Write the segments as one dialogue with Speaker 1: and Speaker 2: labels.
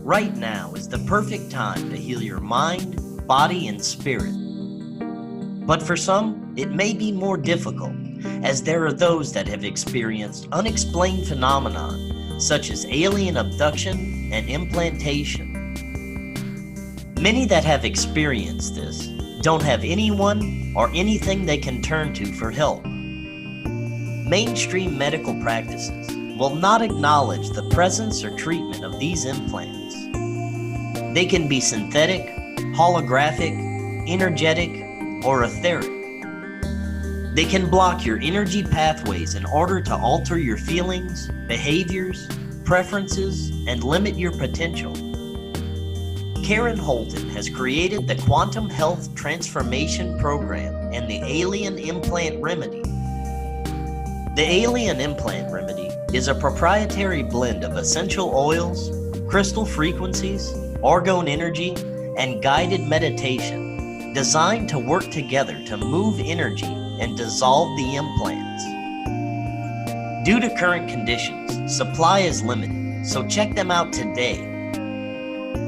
Speaker 1: Right now is the perfect time to heal your mind, body, and spirit. But for some, it may be more difficult, as there are those that have experienced unexplained phenomena such as alien abduction and implantation. Many that have experienced this don't have anyone or anything they can turn to for help. Mainstream medical practices will not acknowledge the presence or treatment of these implants. They can be synthetic, holographic, energetic, or etheric. They can block your energy pathways in order to alter your feelings, behaviors, preferences, and limit your potential. Karen Holton has created the Quantum Health Transformation Program and the Alien Implant Remedy. The Alien Implant Remedy is a proprietary blend of essential oils, crystal frequencies, orgone energy, and guided meditation designed to work together to move energy and dissolve the implants. Due to current conditions, supply is limited, so check them out today.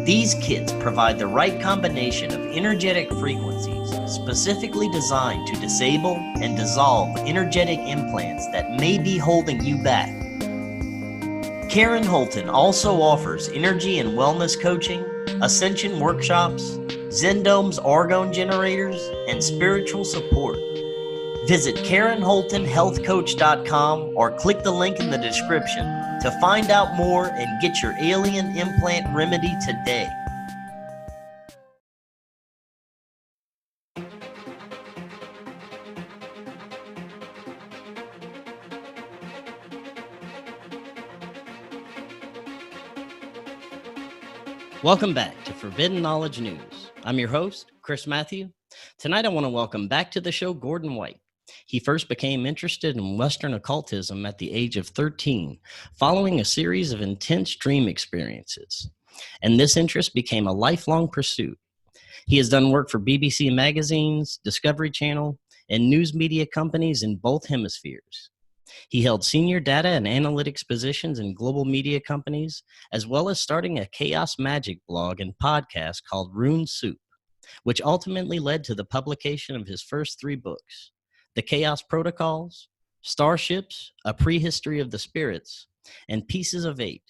Speaker 1: These kits provide the right combination of energetic frequencies specifically designed to disable and dissolve energetic implants that may be holding you back. Karen Holton also offers energy and wellness coaching, ascension workshops, Zendome's orgone generators, and spiritual support. Visit KarenHoltonHealthCoach.com or click the link in the description to find out more and get your Alien Implant Remedy today. Welcome back to Forbidden Knowledge News. I'm your host, Chris Matthew. Tonight I want to welcome back to the show Gordon White. He first became interested in Western occultism at the age of 13, following a series of intense dream experiences. And this interest became a lifelong pursuit. He has done work for BBC magazines, Discovery Channel, and news media companies in both hemispheres. He held senior data and analytics positions in global media companies, as well as starting a chaos magic blog and podcast called Rune Soup, which ultimately led to the publication of his first 3 books, The Chaos Protocols, Starships, A Prehistory of the Spirits, and Pieces of 8.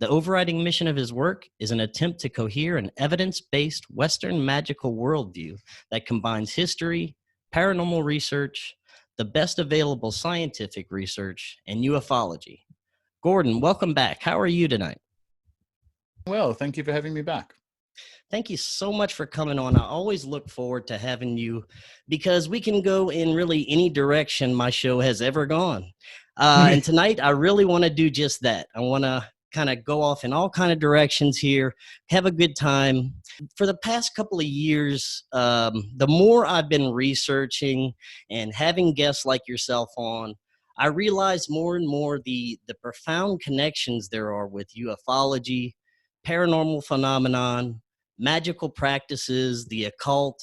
Speaker 1: The overriding mission of his work is an attempt to cohere an evidence-based Western magical worldview that combines history, paranormal research, the best available scientific research, and ufology. Gordon, welcome back. How are you tonight?
Speaker 2: Well, thank you for having me back.
Speaker 1: Thank you so much for coming on. I always look forward to having you because we can go in really any direction my show has ever gone. And tonight, I really want to do just that. I want to kind of go off in all kind of directions here, have a good time. For the past couple of years, the more I've been researching and having guests like yourself on, I realize more and more the profound connections there are with ufology, paranormal phenomenon, magical practices, the occult,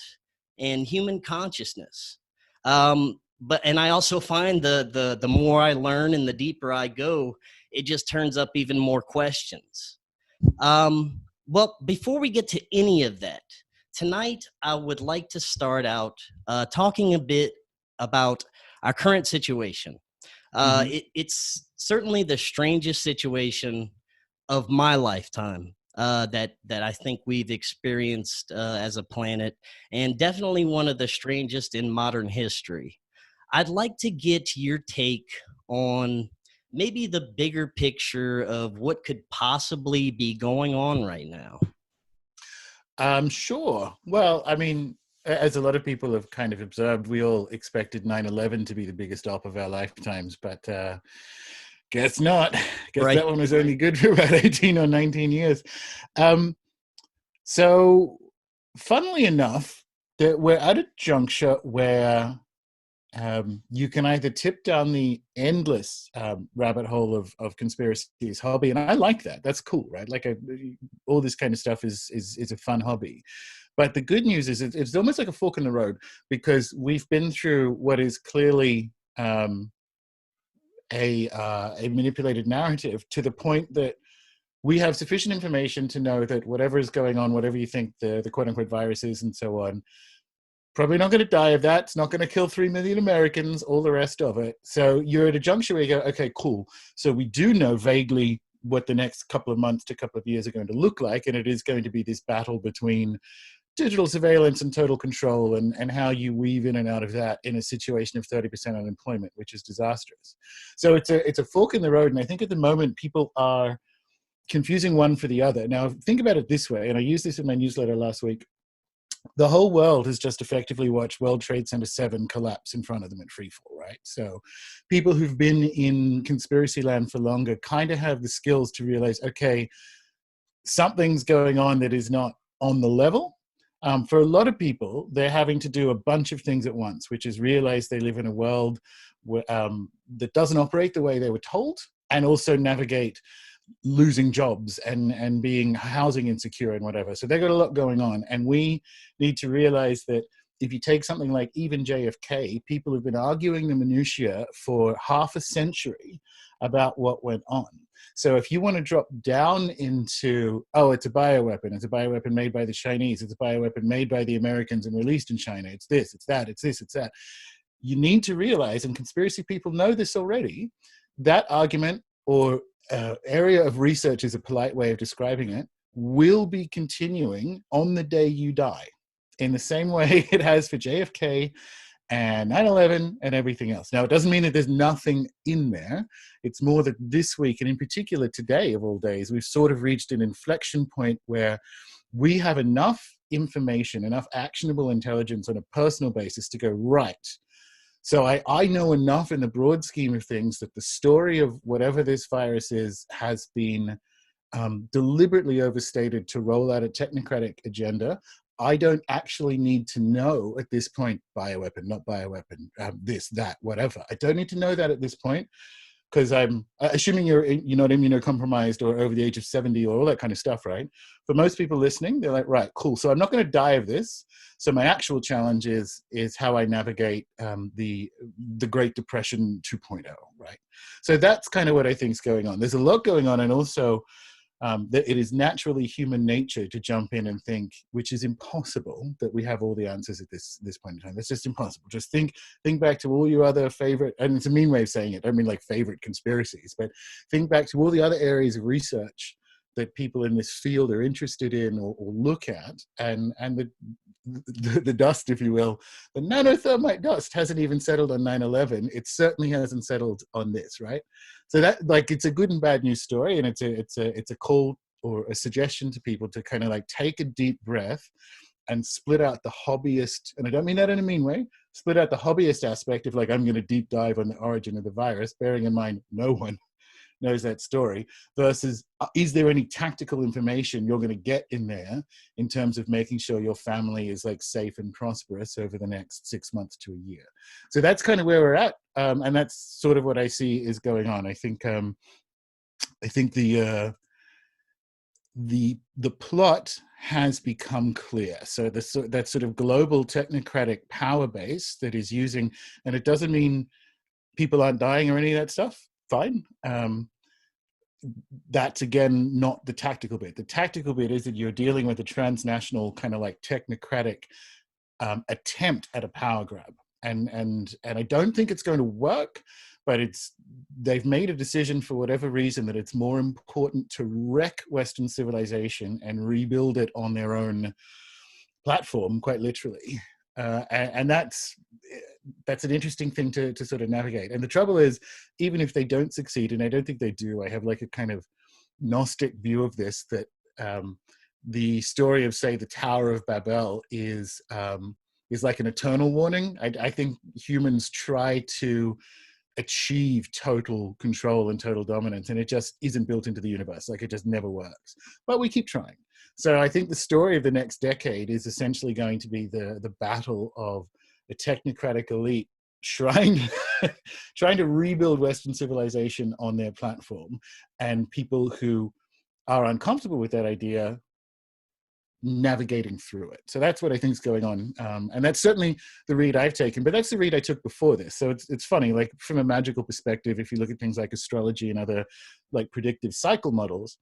Speaker 1: and human consciousness. And I also find the more I learn and the deeper I go, it just turns up even more questions. Well, before we get to any of that, tonight I would like to start out talking a bit about our current situation. It's certainly the strangest situation of my lifetime that I think we've experienced as a planet, and definitely one of the strangest in modern history. I'd like to get your take on maybe the bigger picture of what could possibly be going on right now.
Speaker 2: Sure. Well, I mean, as a lot of people have kind of observed, we all expected 9/11 to be the biggest op of our lifetimes, but guess not. Guess
Speaker 1: Right.
Speaker 2: that one was only good for about 18 or 19 years. So, funnily enough, we're at a juncture where you can either tip down the endless rabbit hole of conspiracies hobby, and I like that. That's cool, right? Like all this kind of stuff is a fun hobby. But the good news is it's almost like a fork in the road, because we've been through what is clearly a manipulated narrative to the point that we have sufficient information to know that whatever is going on, whatever you think the quote-unquote virus is and so on, probably not going to die of that. It's not going to kill 3 million Americans, all the rest of it. So you're at a juncture where you go, okay, cool. So we do know vaguely what the next couple of months to couple of years are going to look like, and it is going to be this battle between digital surveillance and total control, and how you weave in and out of that in a situation of 30% unemployment, which is disastrous. So it's a fork in the road, and I think at the moment people are confusing one for the other. Now, think about it this way, and I used this in my newsletter last week. The whole world has just effectively watched World Trade Center 7 collapse in front of them at freefall, right? So people who've been in conspiracy land for longer kind of have the skills to realize, okay, something's going on that is not on the level. For a lot of people, they're having to do a bunch of things at once, which is realize they live in a world where, that doesn't operate the way they were told, and also navigate losing jobs and being housing insecure and whatever. So they've got a lot going on. And we need to realize that if you take something like even JFK, people have been arguing the minutiae for half a century about what went on. So if you want to drop down into, oh, it's a bioweapon made by the Chinese, it's a bioweapon made by the Americans and released in China, it's this, it's that, it's this, it's that. You need to realize, and conspiracy people know this already, that argument or area of research is a polite way of describing it, will be continuing on the day you die, in the same way it has for JFK and 9/11 and everything else. Now, it doesn't mean that there's nothing in there. It's more that this week, and in particular today of all days, we've sort of reached an inflection point where we have enough information, enough actionable intelligence on a personal basis to go, right, so I know enough in the broad scheme of things that the story of whatever this virus is has been deliberately overstated to roll out a technocratic agenda. I don't actually need to know at this point, bioweapon, not bioweapon, this, that, whatever. I don't need to know that at this point, because I'm assuming you're not immunocompromised or over the age of 70 or all that kind of stuff, right? For most people listening, they're like, right, cool. So I'm not going to die of this. So my actual challenge is how I navigate the Great Depression 2.0, right? So that's kind of what I think is going on. There's a lot going on, and also that it is naturally human nature to jump in and think, which is impossible, that we have all the answers at this point in time. That's just impossible. Just think back to all your other favorite, and it's a mean way of saying it, I mean like favorite conspiracies, but think back to all the other areas of research that people in this field are interested in or look at, and the dust, if you will, the nanothermite dust hasn't even settled on 9/11. It certainly hasn't settled on this, right? So that, like, it's a good and bad news story, and it's a call or a suggestion to people to kind of like take a deep breath and split out the hobbyist, and I don't mean that in a mean way, split out the hobbyist aspect of like, I'm going to deep dive on the origin of the virus, bearing in mind no one knows that story, versus is there any tactical information you're going to get in there in terms of making sure your family is like safe and prosperous over the next 6 months to a year. So that's kind of where we're at, and that's sort of what I see is going on. I think the plot has become clear. So that sort of global technocratic power base that is using, and it doesn't mean people aren't dying or any of that stuff, fine. That's again not the tactical bit. The tactical bit is that you're dealing with a transnational kind of like technocratic attempt at a power grab, and I don't think it's going to work, but they've made a decision for whatever reason that it's more important to wreck Western civilization and rebuild it on their own platform, quite literally. And that's an interesting thing to sort of navigate. And the trouble is, even if they don't succeed, and I don't think they do, I have like a kind of Gnostic view of this, that the story of, say, the Tower of Babel is like an eternal warning. I think humans try to achieve total control and total dominance, and it just isn't built into the universe. Like, it just never works, but we keep trying. So I think the story of the next decade is essentially going to be the battle of a technocratic elite trying to rebuild Western civilization on their platform, and people who are uncomfortable with that idea navigating through it. So that's what I think is going on, and that's certainly the read I've taken, but that's the read I took before this. So it's funny, like from a magical perspective, if you look at things like astrology and other like predictive cycle models,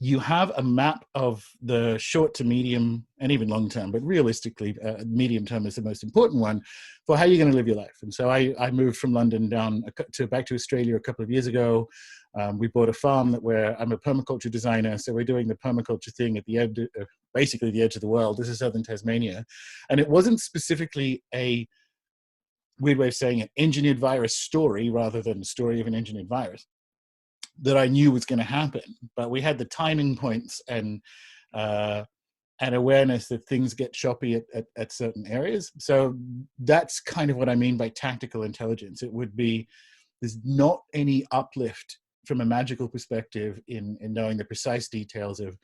Speaker 2: you have a map of the short to medium and even long term, but realistically, medium term is the most important one for how you're going to live your life. And so I moved from London down back to Australia a couple of years ago. We bought a farm where I'm a permaculture designer, so we're doing the permaculture thing at the edge, basically the edge of the world. This is southern Tasmania, and it wasn't specifically a weird way of saying it, engineered virus story rather than the story of an engineered virus that I knew was going to happen. But we had the timing points and awareness that things get choppy at certain areas. So that's kind of what I mean by tactical intelligence. It would be, there's not any uplift from a magical perspective in knowing the precise details of,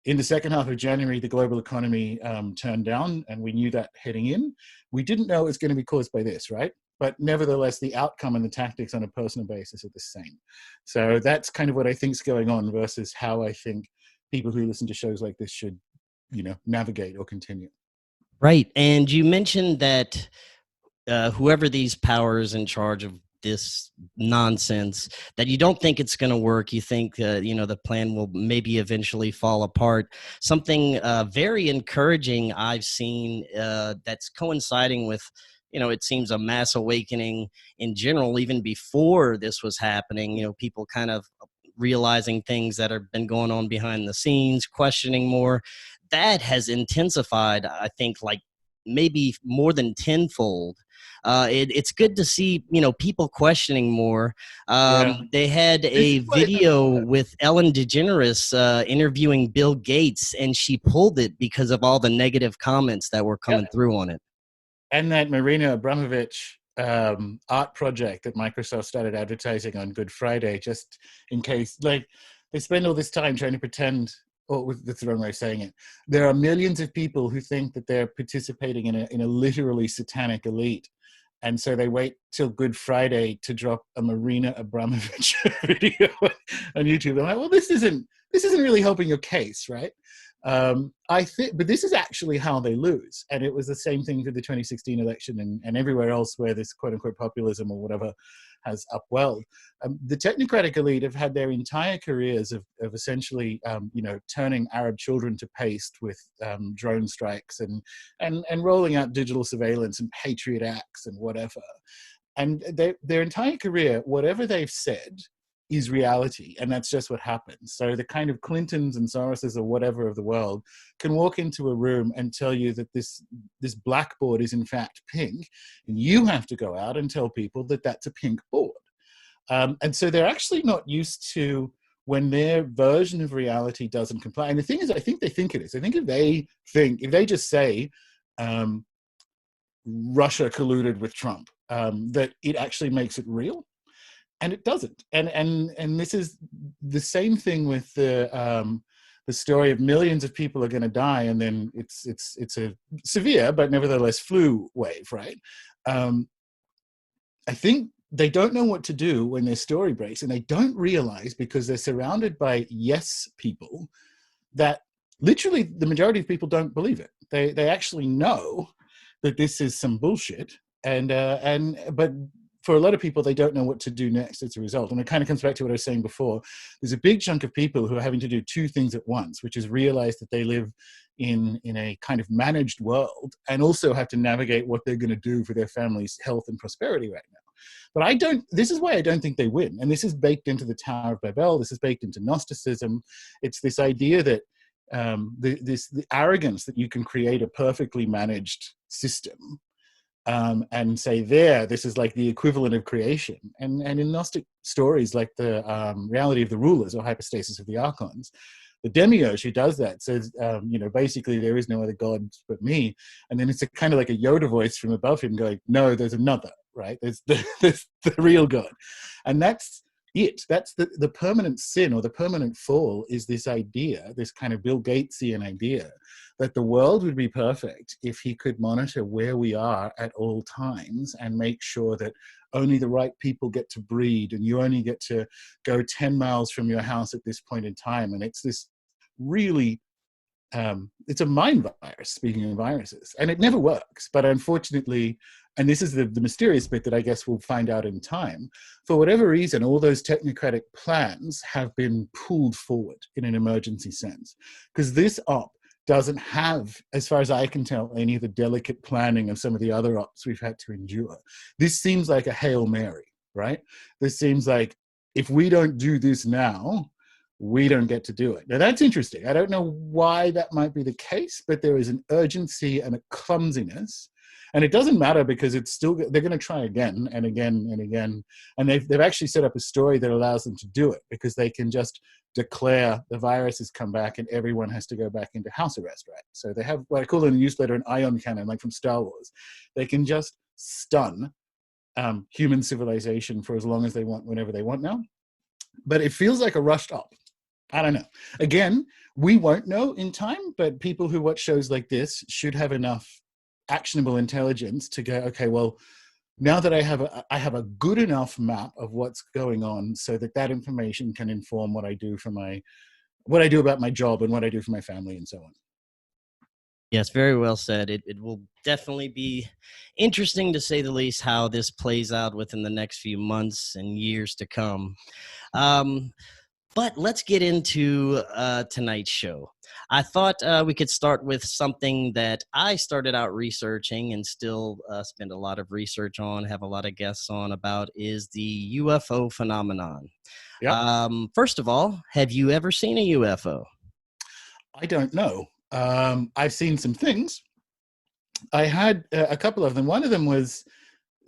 Speaker 2: in the second half of January, the global economy turned down, and we knew that heading in. We didn't know it was going to be caused by this, right? But nevertheless, the outcome and the tactics on a personal basis are the same. So that's kind of what I think is going on versus how I think people who listen to shows like this should, navigate or continue.
Speaker 1: Right. And you mentioned that whoever these powers in charge of this nonsense, that you don't think it's going to work. You think, the plan will maybe eventually fall apart. Something very encouraging I've seen that's coinciding with, it seems a mass awakening in general, even before this was happening, people kind of realizing things that have been going on behind the scenes, questioning more. That has intensified, I think, like maybe more than tenfold. It's good to see, people questioning more. They had a video with Ellen DeGeneres interviewing Bill Gates, and she pulled it because of all the negative comments that were coming through on it.
Speaker 2: And that Marina Abramovich art project that Microsoft started advertising on Good Friday, just in case, like, they spend all this time trying to pretend, that's the wrong way of saying it. There are millions of people who think that they're participating in a literally satanic elite. And so they wait till Good Friday to drop a Marina Abramovich video on YouTube. I'm like, well, this isn't really helping your case, right? I think, but this is actually how they lose. And it was the same thing for the 2016 election and everywhere else where this quote unquote populism or whatever has upwelled. The technocratic elite have had their entire careers of essentially, turning Arab children to paste with drone strikes and rolling out digital surveillance and Patriot Acts and whatever. And their entire career, whatever they've said, is reality, and that's just what happens. So the kind of Clintons and Soroses or whatever of the world can walk into a room and tell you that this blackboard is in fact pink, and you have to go out and tell people that that's a pink board. And so they're actually not used to when their version of reality doesn't comply. And the thing is, I think they think it is. I think if they just say Russia colluded with Trump, that it actually makes it real. And it doesn't. And this is the same thing with the story of millions of people are going to die, and then it's a severe but nevertheless flu wave, right? I think they don't know what to do when their story breaks, and they don't realize, because they're surrounded by yes people, that literally the majority of people don't believe it. They actually know that this is some bullshit, but for a lot of people, they don't know what to do next as a result. And it kind of comes back to what I was saying before. There's a big chunk of people who are having to do two things at once, which is realize that they live in a kind of managed world and also have to navigate what they're going to do for their family's health and prosperity right now. But this is why I don't think they win. And this is baked into the Tower of Babel. This is baked into Gnosticism. It's this idea that the arrogance that you can create a perfectly managed system and say this is like the equivalent of creation. And in Gnostic stories like the reality of the rulers or hypostasis of the archons, the demiurge who does that says, basically there is no other god but me. And then it's kind of like a Yoda voice from above him going, no, there's another, right? There's the real God. And that's it. That's the permanent sin or the permanent fall is this idea, this kind of Bill Gatesian idea that the world would be perfect if he could monitor where we are at all times and make sure that only the right people get to breed and you only get to go 10 miles from your house at this point in time. And it's this really, it's a mind virus, speaking of viruses, and it never works. But unfortunately, and this is the mysterious bit that I guess we'll find out in time, for whatever reason, all those technocratic plans have been pulled forward in an emergency sense. Because this op doesn't have, as far as I can tell, any of the delicate planning of some of the other ops we've had to endure. This seems like a Hail Mary, right? This seems like, if we don't do this now, we don't get to do it. Now that's interesting. I don't know why that might be the case, but there is an urgency and a clumsiness. And it doesn't matter because it's still, they're going to try again and again and again. And they've actually set up a story that allows them to do it, because they can just declare the virus has come back and everyone has to go back into house arrest, right? So they have what I call in the newsletter an ion cannon, like from Star Wars. They can just stun human civilization for as long as they want, whenever they want now. But it feels like a rushed op. I don't know. Again, we won't know in time, but people who watch shows like this should have enough actionable intelligence to go, okay, well, now that I have a good enough map of what's going on, so that information can inform what I do about my job and what I do for my family and so on.
Speaker 1: Yes, very well said. It will definitely be interesting, to say the least, how this plays out within the next few months and years to come. But let's get into tonight's show. I thought we could start with something that I started out researching and still spend a lot of research on, have a lot of guests on about, is the UFO phenomenon.
Speaker 2: Yep.
Speaker 1: First of all, have you ever seen a UFO?
Speaker 2: I don't know. I've seen some things. I had a couple of them. One of them was,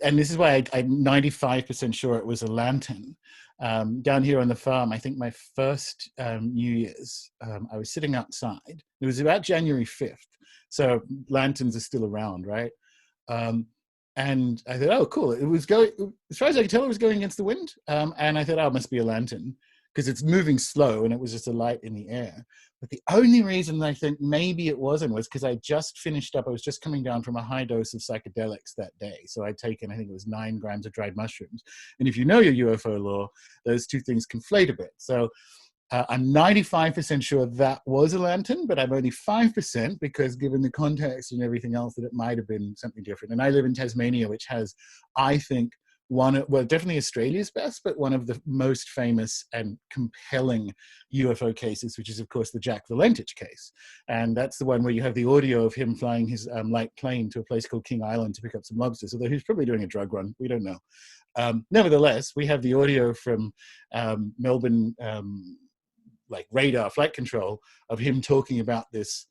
Speaker 2: and this is why I'm 95% sure it was a lantern. Down here on the farm, I think my first New Year's, I was sitting outside. It was about January 5th. So lanterns are still around, right? And I thought, oh, cool. It was going, as far as I could tell, it was going against the wind. And I thought, oh, it must be a lantern, because it's moving slow and it was just a light in the air. But the only reason I think maybe it wasn't was because I just finished up, I was just coming down from a high dose of psychedelics that day. So I'd taken, I think it was 9 grams of dried mushrooms. And if you know your UFO lore, those two things conflate a bit. So I'm 95% sure that was a lantern, but I'm only 5% because, given the context and everything else, that it might have been something different. And I live in Tasmania, which has, I think, definitely Australia's best, but one of the most famous and compelling UFO cases, which is, of course, the Jack Valentich case. And that's the one where you have the audio of him flying his light plane to a place called King Island to pick up some lobsters, although he's probably doing a drug run. We don't know. Nevertheless, we have the audio from Melbourne like radar flight control of him talking about this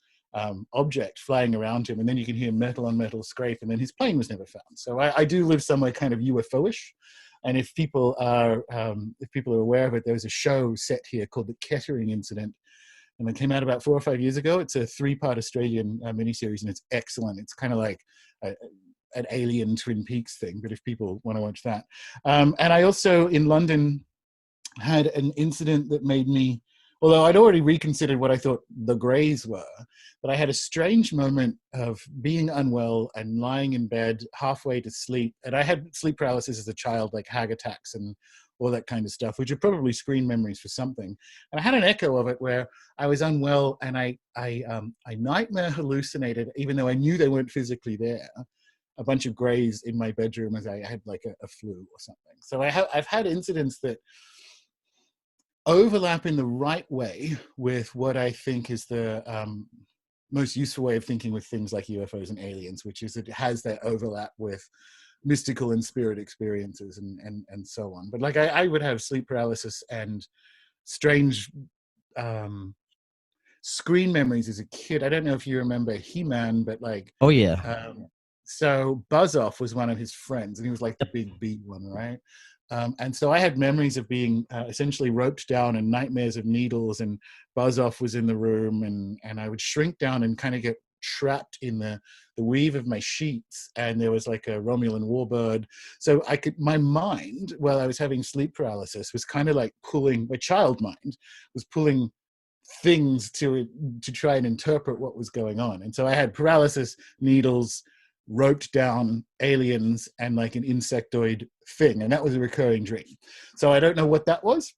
Speaker 2: object flying around him, and then you can hear metal on metal scrape, and then his plane was never found. So I do live somewhere kind of UFO-ish, and if people are aware of it, there was a show set here called The Kettering Incident, and it came out about 4 or 5 years ago. It's a 3-part Australian miniseries, and it's excellent. It's kind of like an Alien Twin Peaks thing, but if people want to watch that. And I also, in London, had an incident that made me, although I'd already reconsidered what I thought the Greys were, but I had a strange moment of being unwell and lying in bed halfway to sleep. And I had sleep paralysis as a child, like hag attacks and all that kind of stuff, which are probably screen memories for something. And I had an echo of it where I was unwell and I nightmare hallucinated, even though I knew they weren't physically there, a bunch of Greys in my bedroom as I had like a flu or something. So I've had incidents that overlap in the right way with what I think is the most useful way of thinking with things like UFOs and aliens, which is it has that overlap with mystical and spirit experiences and so on. But like I would have sleep paralysis and strange screen memories as a kid. I don't know if you remember He-Man, but like,
Speaker 1: Oh, yeah.
Speaker 2: So Buzz-Off was one of his friends, and he was like the big beat one, right? And so I had memories of being essentially roped down and nightmares of needles, and Buzz-Off was in the room, and I would shrink down and kind of get trapped in the weave of my sheets, and there was like a Romulan warbird. So my mind, while I was having sleep paralysis, was kind of like pulling, my child mind was pulling things to try and interpret what was going on. And so I had paralysis, needles, roped down aliens, and like an insectoid thing, and that was a recurring dream. So I don't know what that was,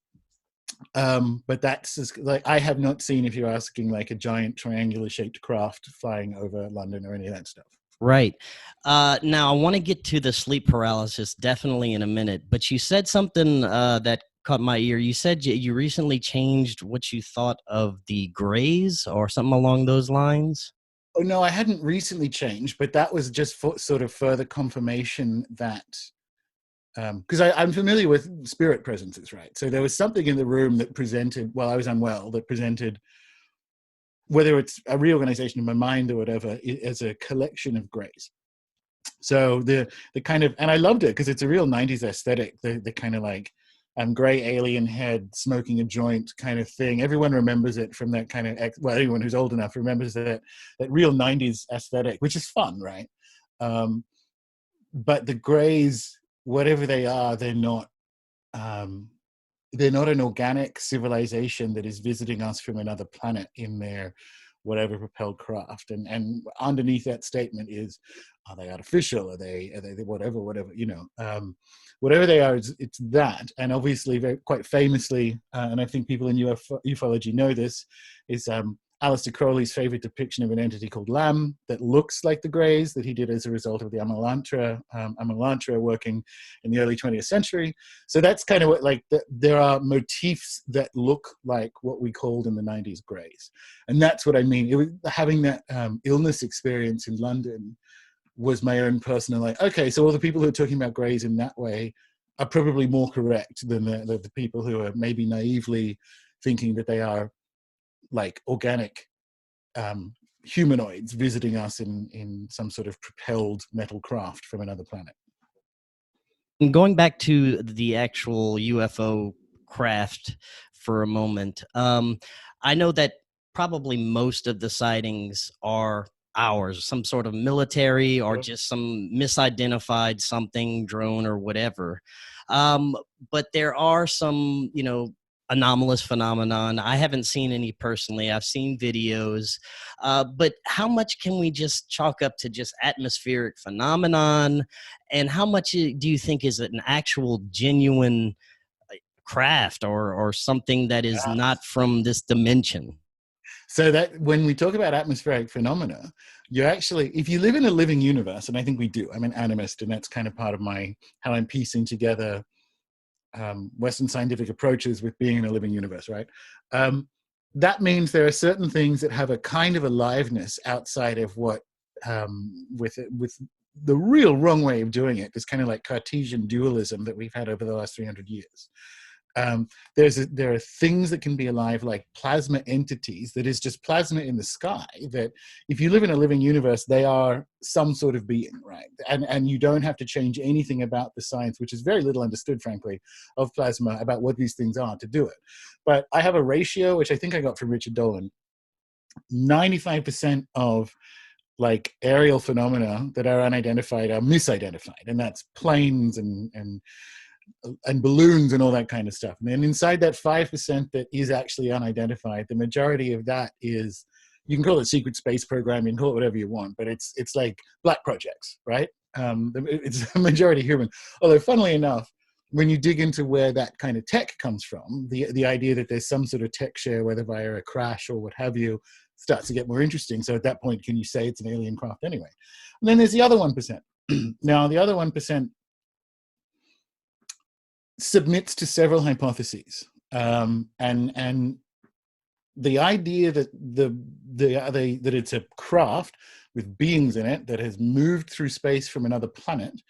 Speaker 2: but that's just, like, I have not seen, if you're asking, like a giant triangular shaped craft flying over London or any of that stuff.
Speaker 1: Right. Now, I want to get to the sleep paralysis definitely in a minute, but you said something that caught my ear. You said you recently changed what you thought of the grays or something along those lines.
Speaker 2: Oh no, I hadn't recently changed, but that was just for sort of further confirmation that because I'm familiar with spirit presences, right? So there was something in the room that presented while I was unwell that presented, whether it's a reorganization of my mind or whatever, as a collection of grays. So the kind of, and I loved it because it's a real 90s aesthetic, the kind of like gray alien head smoking a joint kind of thing. Everyone remembers it from that kind of, well, anyone who's old enough remembers that real 90s aesthetic, which is fun, right? But the grays, whatever they are, um, they're not an organic civilization that is visiting us from another planet in their whatever propelled craft. And underneath that statement is, are they artificial? Are they whatever, whatever they are, it's that. And obviously, quite famously, and I think people in ufology know this, is Aleister Crowley's favorite depiction of an entity called Lam that looks like the Greys that he did as a result of the Amalantra working in the early 20th century. So that's kind of what, like, there are motifs that look like what we called in the 90s Greys. And that's what I mean. It was having that illness experience in London was my own personal, like, okay, so all the people who are talking about Greys in that way are probably more correct than the people who are maybe naively thinking that they are like organic humanoids visiting us in some sort of propelled metal craft from another planet.
Speaker 1: And going back to the actual UFO craft for a moment, I know that probably most of the sightings are ours, some sort of military or just some misidentified something, drone or whatever. Um, but there are some, anomalous phenomenon. I haven't seen any personally. I've seen videos, but how much can we just chalk up to just atmospheric phenomenon? And how much do you think is an actual genuine craft or something that is not from this dimension?
Speaker 2: So that when we talk about atmospheric phenomena, you actually, if you live in a living universe, and I think we do, I'm an animist, and that's kind of part of how I'm piecing together Western scientific approaches with being in a living universe, right? That means there are certain things that have a kind of aliveness outside of what, with the real wrong way of doing it, this kind of like Cartesian dualism that we've had over the last 300 years. There are things that can be alive, like plasma entities, that is just plasma in the sky, that if you live in a living universe, they are some sort of being, right? And you don't have to change anything about the science, which is very little understood, frankly, of plasma, about what these things are to do it. But I have a ratio, which I think I got from Richard Dolan. 95% of like aerial phenomena that are unidentified are misidentified, and that's planes and balloons and all that kind of stuff. And then inside that 5% that is actually unidentified, the majority of that is, you can call it secret space program, you can call it whatever you want, but it's like black projects, right? It's a majority human. Although, funnily enough, when you dig into where that kind of tech comes from, the idea that there's some sort of tech share, whether via a crash or what have you, starts to get more interesting. So at that point, can you say it's an alien craft anyway? And then there's the other 1%. Now, the other 1% submits to several hypotheses, and the idea that that it's a craft with beings in it that has moved through space from another planet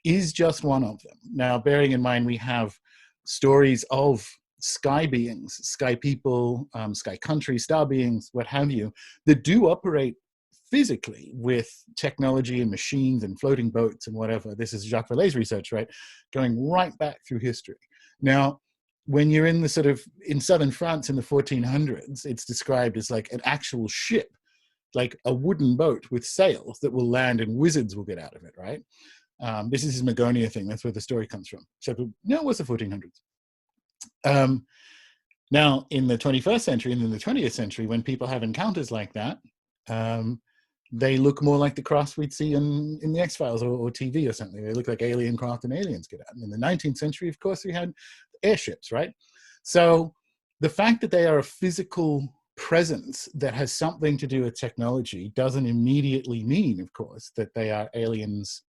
Speaker 2: is just one of them. Now, bearing in mind we have stories of sky beings, sky people, sky country, star beings, what have you, that do operate physically with technology and machines and floating boats and whatever. This is Jacques Vallée's research, right? Going right back through history. Now, when you're in the sort of, in southern France in the 1400s, it's described as like an actual ship, like a wooden boat with sails that will land and wizards will get out of it, right? This is his Magonia thing. That's where the story comes from. So, no, it was the 1400s. Now, in the 21st century and in the 20th century, when people have encounters like that, they look more like the crafts we'd see in the X-Files or TV or something. They look like alien craft and aliens get out. And in the 19th century, of course, we had airships, right? So the fact that they are a physical presence that has something to do with technology doesn't immediately mean, of course, that they are aliens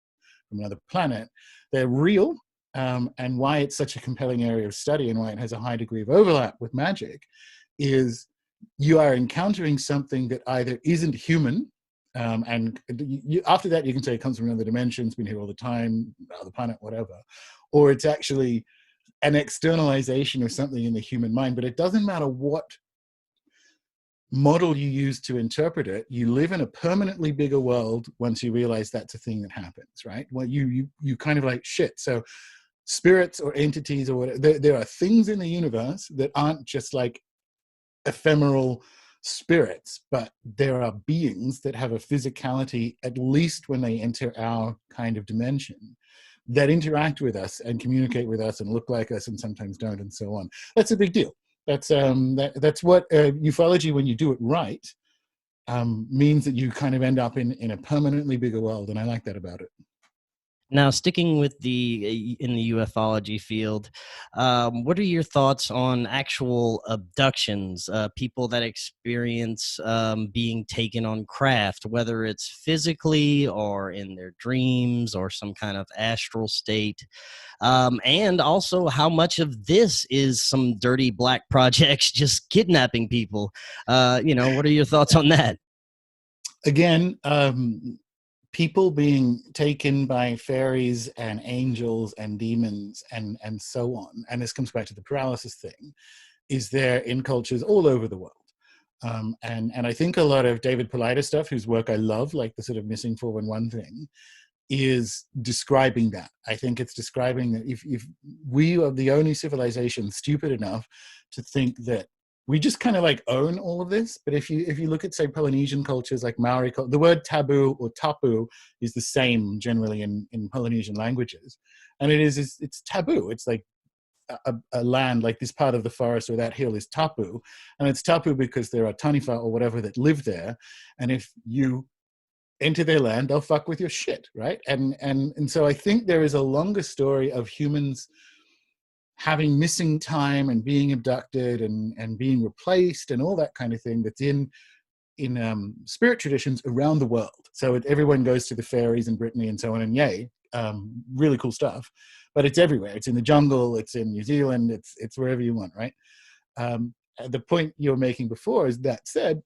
Speaker 2: from another planet. They're real, and why it's such a compelling area of study and why it has a high degree of overlap with magic is you are encountering something that either isn't human, and after that you can say it comes from another dimension, it's been here all the time, other planet, whatever, or it's actually an externalization of something in the human mind. But it doesn't matter what model you use to interpret it, you live in a permanently bigger world once you realize that's a thing that happens, right? Well, you kind of like, shit, so spirits or entities or whatever, there are things in the universe that aren't just like ephemeral spirits, but there are beings that have a physicality, at least when they enter our kind of dimension, that interact with us and communicate with us and look like us and sometimes don't, and so on. That's a big deal. That's what ufology, when you do it right, means that you kind of end up in a permanently bigger world, and I like that about it.
Speaker 1: Now, sticking with in the ufology field, what are your thoughts on actual abductions? People that experience being taken on craft, whether it's physically or in their dreams or some kind of astral state, and also how much of this is some dirty black projects just kidnapping people? What are your thoughts on that?
Speaker 2: Again, people being taken by fairies and angels and demons and so on, and this comes back to the paralysis thing, is there in cultures all over the world. And I think a lot of David Paulides stuff, whose work I love, like the sort of missing 411 thing, is describing that. I think it's describing that if we are the only civilization stupid enough to think that we just kind of like own all of this. But if you look at, say, Polynesian cultures like Maori, the word taboo or tapu is the same generally in Polynesian languages, and it's taboo. It's like a land, like this part of the forest or that hill is tapu, and it's tapu because there are taniwha or whatever that live there, and if you enter their land, they'll fuck with your shit, right? And so I think there is a longer story of humans having missing time and being abducted and being replaced and all that kind of thing that's in spirit traditions around the world. So everyone goes to the fairies in Brittany and so on, and yay, really cool stuff. But it's everywhere. It's in the jungle. It's in New Zealand. It's wherever you want, right? The point you were making before is that said,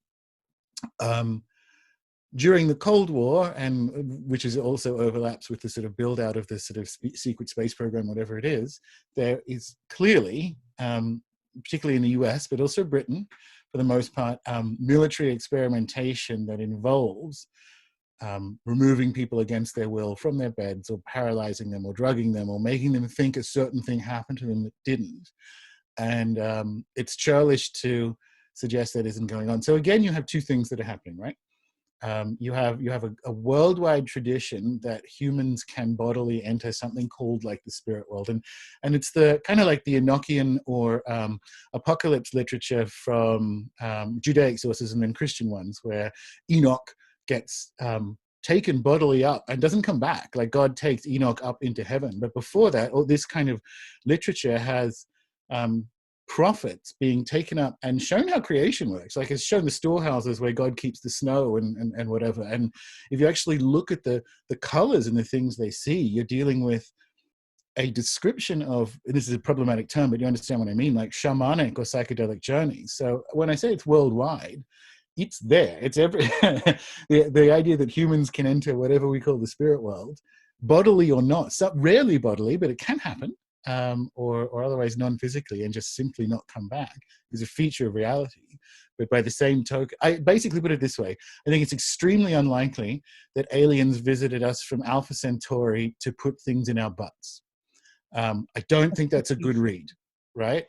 Speaker 2: during the Cold War, and which is also overlaps with the sort of build out of the sort of secret space program, whatever it is, there is clearly, particularly in the US, but also Britain, for the most part, military experimentation that involves removing people against their will from their beds, or paralyzing them, or drugging them, or making them think a certain thing happened to them that didn't. And it's churlish to suggest that isn't going on. So again, you have two things that are happening, right? You have a worldwide tradition that humans can bodily enter something called like the spirit world, and it's the kind of like the Enochian or apocalypse literature from Judaic sources and then Christian ones, where Enoch gets taken bodily up and doesn't come back. Like God takes Enoch up into heaven, but before that, all this kind of literature has prophets being taken up and shown how creation works. Like it's shown the storehouses where God keeps the snow and whatever. And if you actually look at the colors and the things they see, you're dealing with a description of, this is a problematic term, but you understand what I mean, like shamanic or psychedelic journeys. So when I say it's worldwide, it's there. It's every the idea that humans can enter whatever we call the spirit world, bodily or not. So rarely bodily, but it can happen. Or otherwise non-physically, and just simply not come back, is a feature of reality. But by the same token, I basically put it this way: I think it's extremely unlikely that aliens visited us from Alpha Centauri to put things in our butts. I don't think that's a good read, right?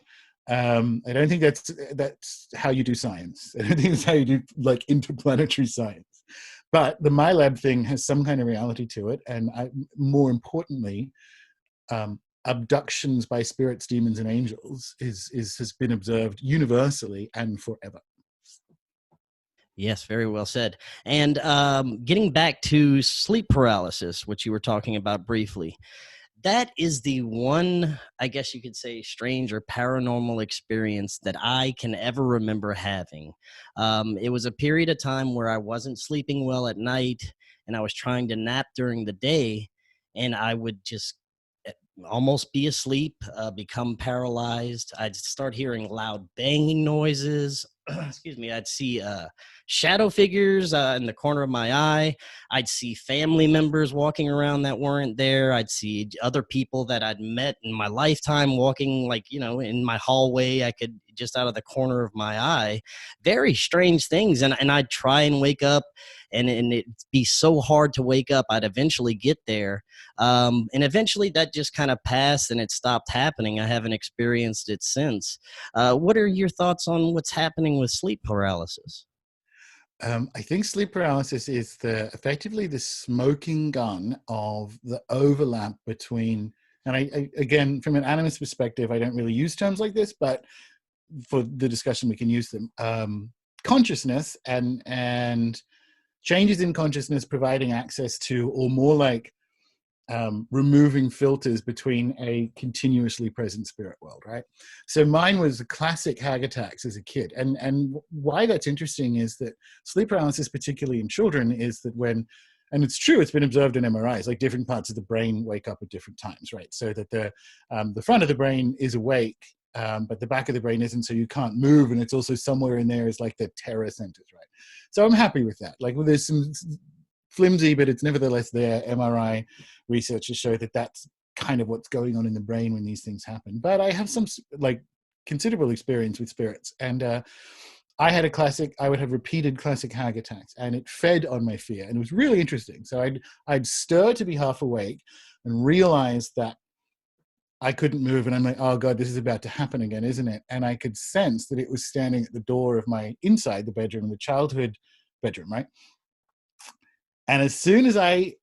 Speaker 2: I don't think that's how you do science. I don't think that's how you do like interplanetary science. But the MyLab thing has some kind of reality to it, and more importantly, abductions by spirits, demons, and angels has been observed universally and forever.
Speaker 1: Yes, very well said. And getting back to sleep paralysis, which you were talking about briefly, That is the one, I guess you could say, strange or paranormal experience that I can ever remember having. It was a period of time where I wasn't sleeping well at night and I was trying to nap during the day, and I would just eh, almost be asleep, become paralyzed. I'd start hearing loud banging noises. Excuse me. I'd see shadow figures in the corner of my eye. I'd see family members walking around that weren't there. I'd see other people that I'd met in my lifetime walking, like, in my hallway. I could just out of the corner of my eye. Very strange things. And I'd try and wake up, and it'd be so hard to wake up. I'd eventually get there. And eventually that just kind of passed and it stopped happening. I haven't experienced it since. What are your thoughts on what's happening with sleep paralysis?
Speaker 2: I think sleep paralysis is effectively the smoking gun of the overlap between, and again, from an animist perspective, I don't really use terms like this, but for the discussion, we can use them. Consciousness and changes in consciousness providing access to, or more like removing filters between a continuously present spirit world, right? So mine was classic hag attacks as a kid. And why that's interesting is that sleep paralysis, particularly in children, is that and it's true, it's been observed in MRIs, like different parts of the brain wake up at different times, right? So that the front of the brain is awake, but the back of the brain isn't, so you can't move. And it's also somewhere in there is like the terror centers, right? So I'm happy with that. Like, well, there's some flimsy, but it's nevertheless there. MRI researchers show that that's kind of what's going on in the brain when these things happen. But I have some like considerable experience with spirits, and I would have repeated classic hag attacks, and it fed on my fear, and it was really interesting. So I'd stir to be half awake and realize that I couldn't move, and I'm like, oh God, this is about to happen again, isn't it? And I could sense that it was standing at the door of my inside the bedroom, the childhood bedroom, right? And as soon as I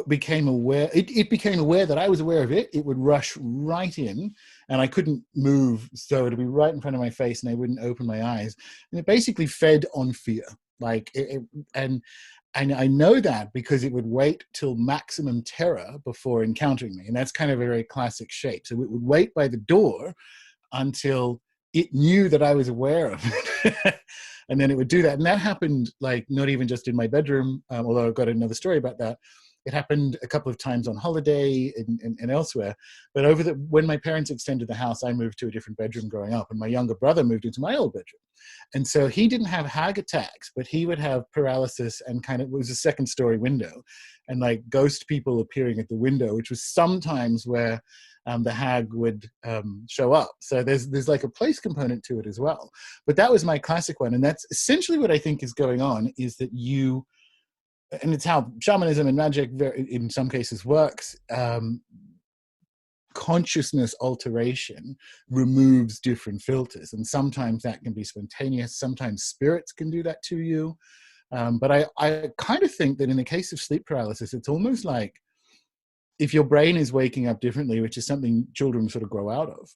Speaker 2: became aware, it became aware that I was aware of it, it would rush right in, and I couldn't move, so it'd be right in front of my face and I wouldn't open my eyes. And it basically fed on fear. Like and I know that because it would wait till maximum terror before encountering me. And that's kind of a very classic shape. So it would wait by the door until it knew that I was aware of it. And then it would do that. And that happened, like, not even just in my bedroom, although I've got another story about that. It happened a couple of times on holiday and elsewhere. But when my parents extended the house, I moved to a different bedroom growing up, and my younger brother moved into my old bedroom. And so he didn't have hag attacks, but he would have paralysis, and kind of, it was a second story window, and like ghost people appearing at the window, which was sometimes where the hag would show up. So there's like a place component to it as well. But that was my classic one. And that's essentially what I think is going on, is that and it's how shamanism and magic in some cases works, consciousness alteration removes different filters. And sometimes that can be spontaneous. Sometimes spirits can do that to you. But I kind of think that in the case of sleep paralysis, it's almost like if your brain is waking up differently, which is something children sort of grow out of,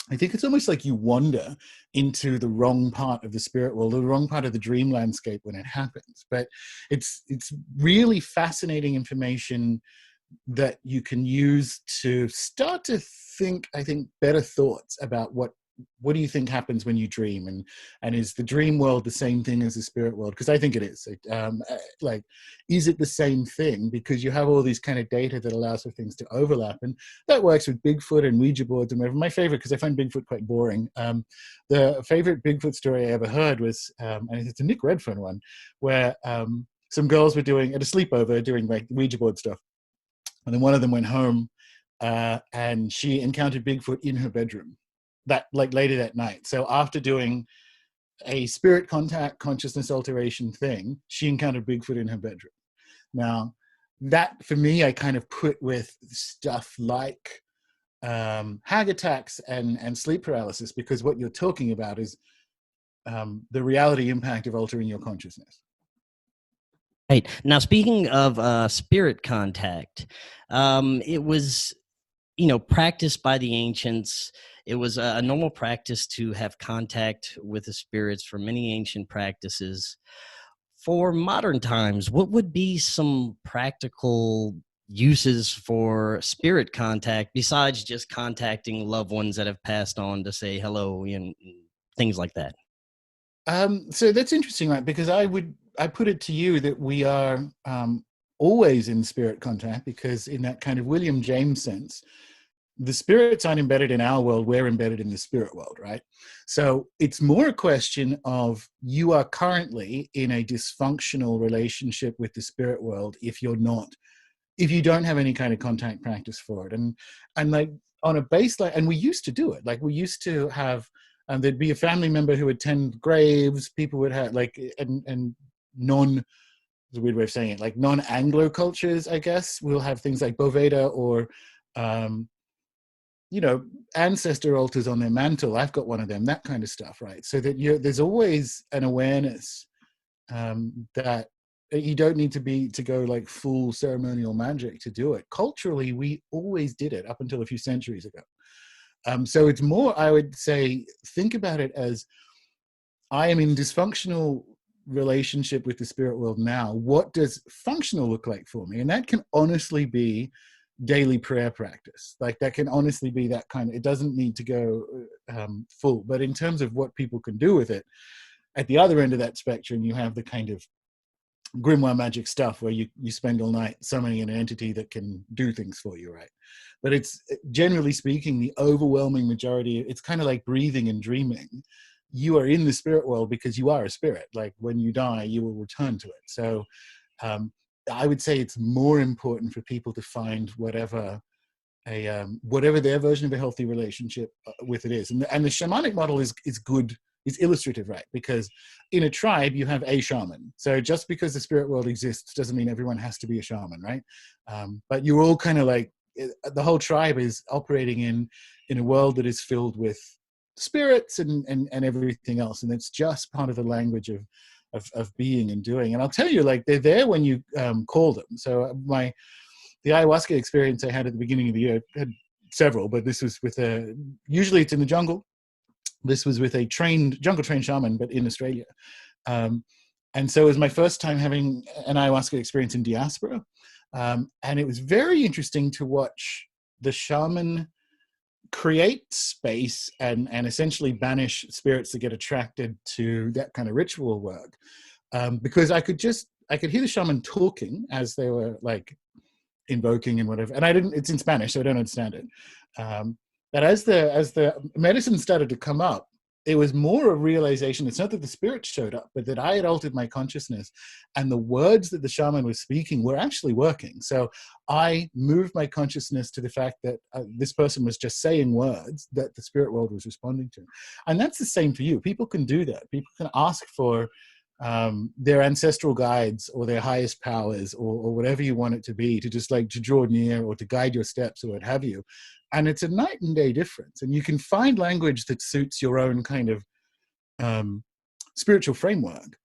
Speaker 2: I think it's almost like you wander into the wrong part of the spirit world, the wrong part of the dream landscape when it happens. But it's really fascinating information that you can use to start to think, I think, better thoughts about what do you think happens when you dream, and is the dream world the same thing as the spirit world? Because I think it is. Like, is it the same thing? Because you have all these kind of data that allows for things to overlap, and that works with Bigfoot and Ouija boards and whatever. My favorite, because I find Bigfoot quite boring. The favorite Bigfoot story I ever heard was, and it's a Nick Redfern one, where some girls were doing at a sleepover doing like Ouija board stuff, and then one of them went home, and she encountered Bigfoot in her bedroom. That, like, later that night. So after doing a spirit contact consciousness alteration thing, she encountered Bigfoot in her bedroom. Now, that for me, I kind of put with stuff like hag attacks and sleep paralysis, because what you're talking about is the reality impact of altering your consciousness.
Speaker 1: Right. Now, speaking of spirit contact, it was, practiced by the ancients. It was a normal practice to have contact with the spirits for many ancient practices. For modern times, what would be some practical uses for spirit contact besides just contacting loved ones that have passed on to say hello and things like that?
Speaker 2: So that's interesting, right? Because I put it to you that we are always in spirit contact, because in that kind of William James sense, the spirits aren't embedded in our world, we're embedded in the spirit world, right? So it's more a question of, you are currently in a dysfunctional relationship with the spirit world if you don't have any kind of contact practice for it. And like on a baseline, and we used to do it, like we used to have, there'd be a family member who would tend graves, people would have like, and non, it's a weird way of saying it, like non-Anglo cultures, I guess, will have things like Boveda or, you know, ancestor altars on their mantle. I've got one of them, that kind of stuff, right? So that there's always an awareness that you don't need to go like full ceremonial magic to do it. Culturally, we always did it up until a few centuries ago. So it's more, I would say, think about it as, I am in dysfunctional relationship with the spirit world now. What does functional look like for me? And that can honestly be daily prayer practice. Like that can honestly be that kind of, it doesn't need to go full. But in terms of what people can do with it, at the other end of that spectrum, you have the kind of Grimoire Magic stuff where you spend all night summoning an entity that can do things for you, right? But it's, generally speaking, the overwhelming majority, it's kind of like breathing and dreaming. You are in the spirit world because you are a spirit. Like when you die, you will return to it. So I would say it's more important for people to find whatever their version of a healthy relationship with it is. And the shamanic model is good, is illustrative, right? Because in a tribe, you have a shaman. So just because the spirit world exists doesn't mean everyone has to be a shaman, right? But you're all kind of like, the whole tribe is operating in a world that is filled with spirits and everything else. And it's just part of the language of being and doing. And I'll tell you, like, they're there when you call them. So the ayahuasca experience I had at the beginning of the year, had several, but this was with usually it's in the jungle. This was with a jungle trained shaman, but in Australia. And so it was my first time having an ayahuasca experience in diaspora. And it was very interesting to watch the shaman create space and essentially banish spirits that get attracted to that kind of ritual work. Because I could hear the shaman talking as they were like invoking and whatever. And it's in Spanish, so I don't understand it. But as the medicine started to come up, it was more a realization, it's not that the spirit showed up, but that I had altered my consciousness, and the words that the shaman was speaking were actually working. So I moved my consciousness to the fact that this person was just saying words that the spirit world was responding to. And that's the same for you. People can do that. People can ask for their ancestral guides or their highest powers or whatever you want it to be, to just like to draw near or to guide your steps or what have you. And it's a night and day difference. And you can find language that suits your own kind of spiritual framework.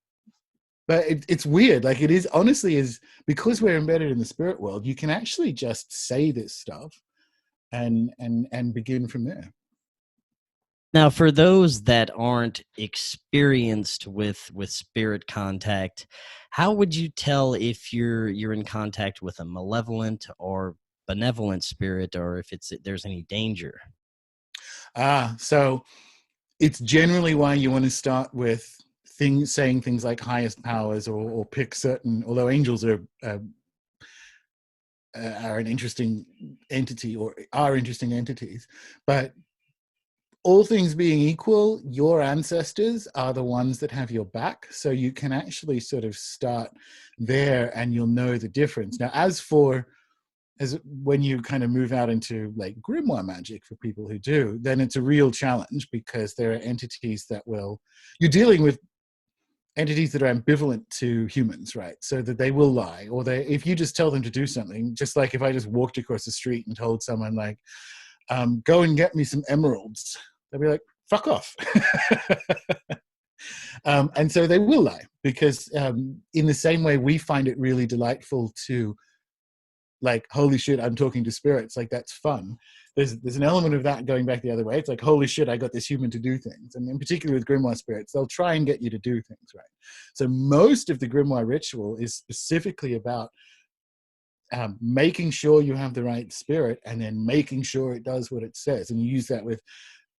Speaker 2: But it's weird. Like it is, honestly, is because we're embedded in the spirit world, you can actually just say this stuff and begin from there.
Speaker 1: Now, for those that aren't experienced with spirit contact, how would you tell if you're in contact with a malevolent or benevolent spirit, or if there's any danger?
Speaker 2: So it's generally why you want to start with saying things like highest powers or pick certain, although angels are an interesting entity or are interesting entities, but all things being equal, your ancestors are the ones that have your back. So you can actually sort of start there and you'll know the difference. Now, as when you kind of move out into like grimoire magic for people who do, then it's a real challenge because there are entities you're dealing with entities that are ambivalent to humans, right? So that they will lie, or if you just tell them to do something, just like if I just walked across the street and told someone like, go and get me some emeralds, they'll be like, fuck off. And so they will lie because in the same way we find it really delightful to like, holy shit, I'm talking to spirits, like that's fun. There's an element of that going back the other way. It's like, holy shit, I got this human to do things. And in particular with grimoire spirits, they'll try and get you to do things, right? So most of the grimoire ritual is specifically about making sure you have the right spirit, and then making sure it does what it says. And you use that with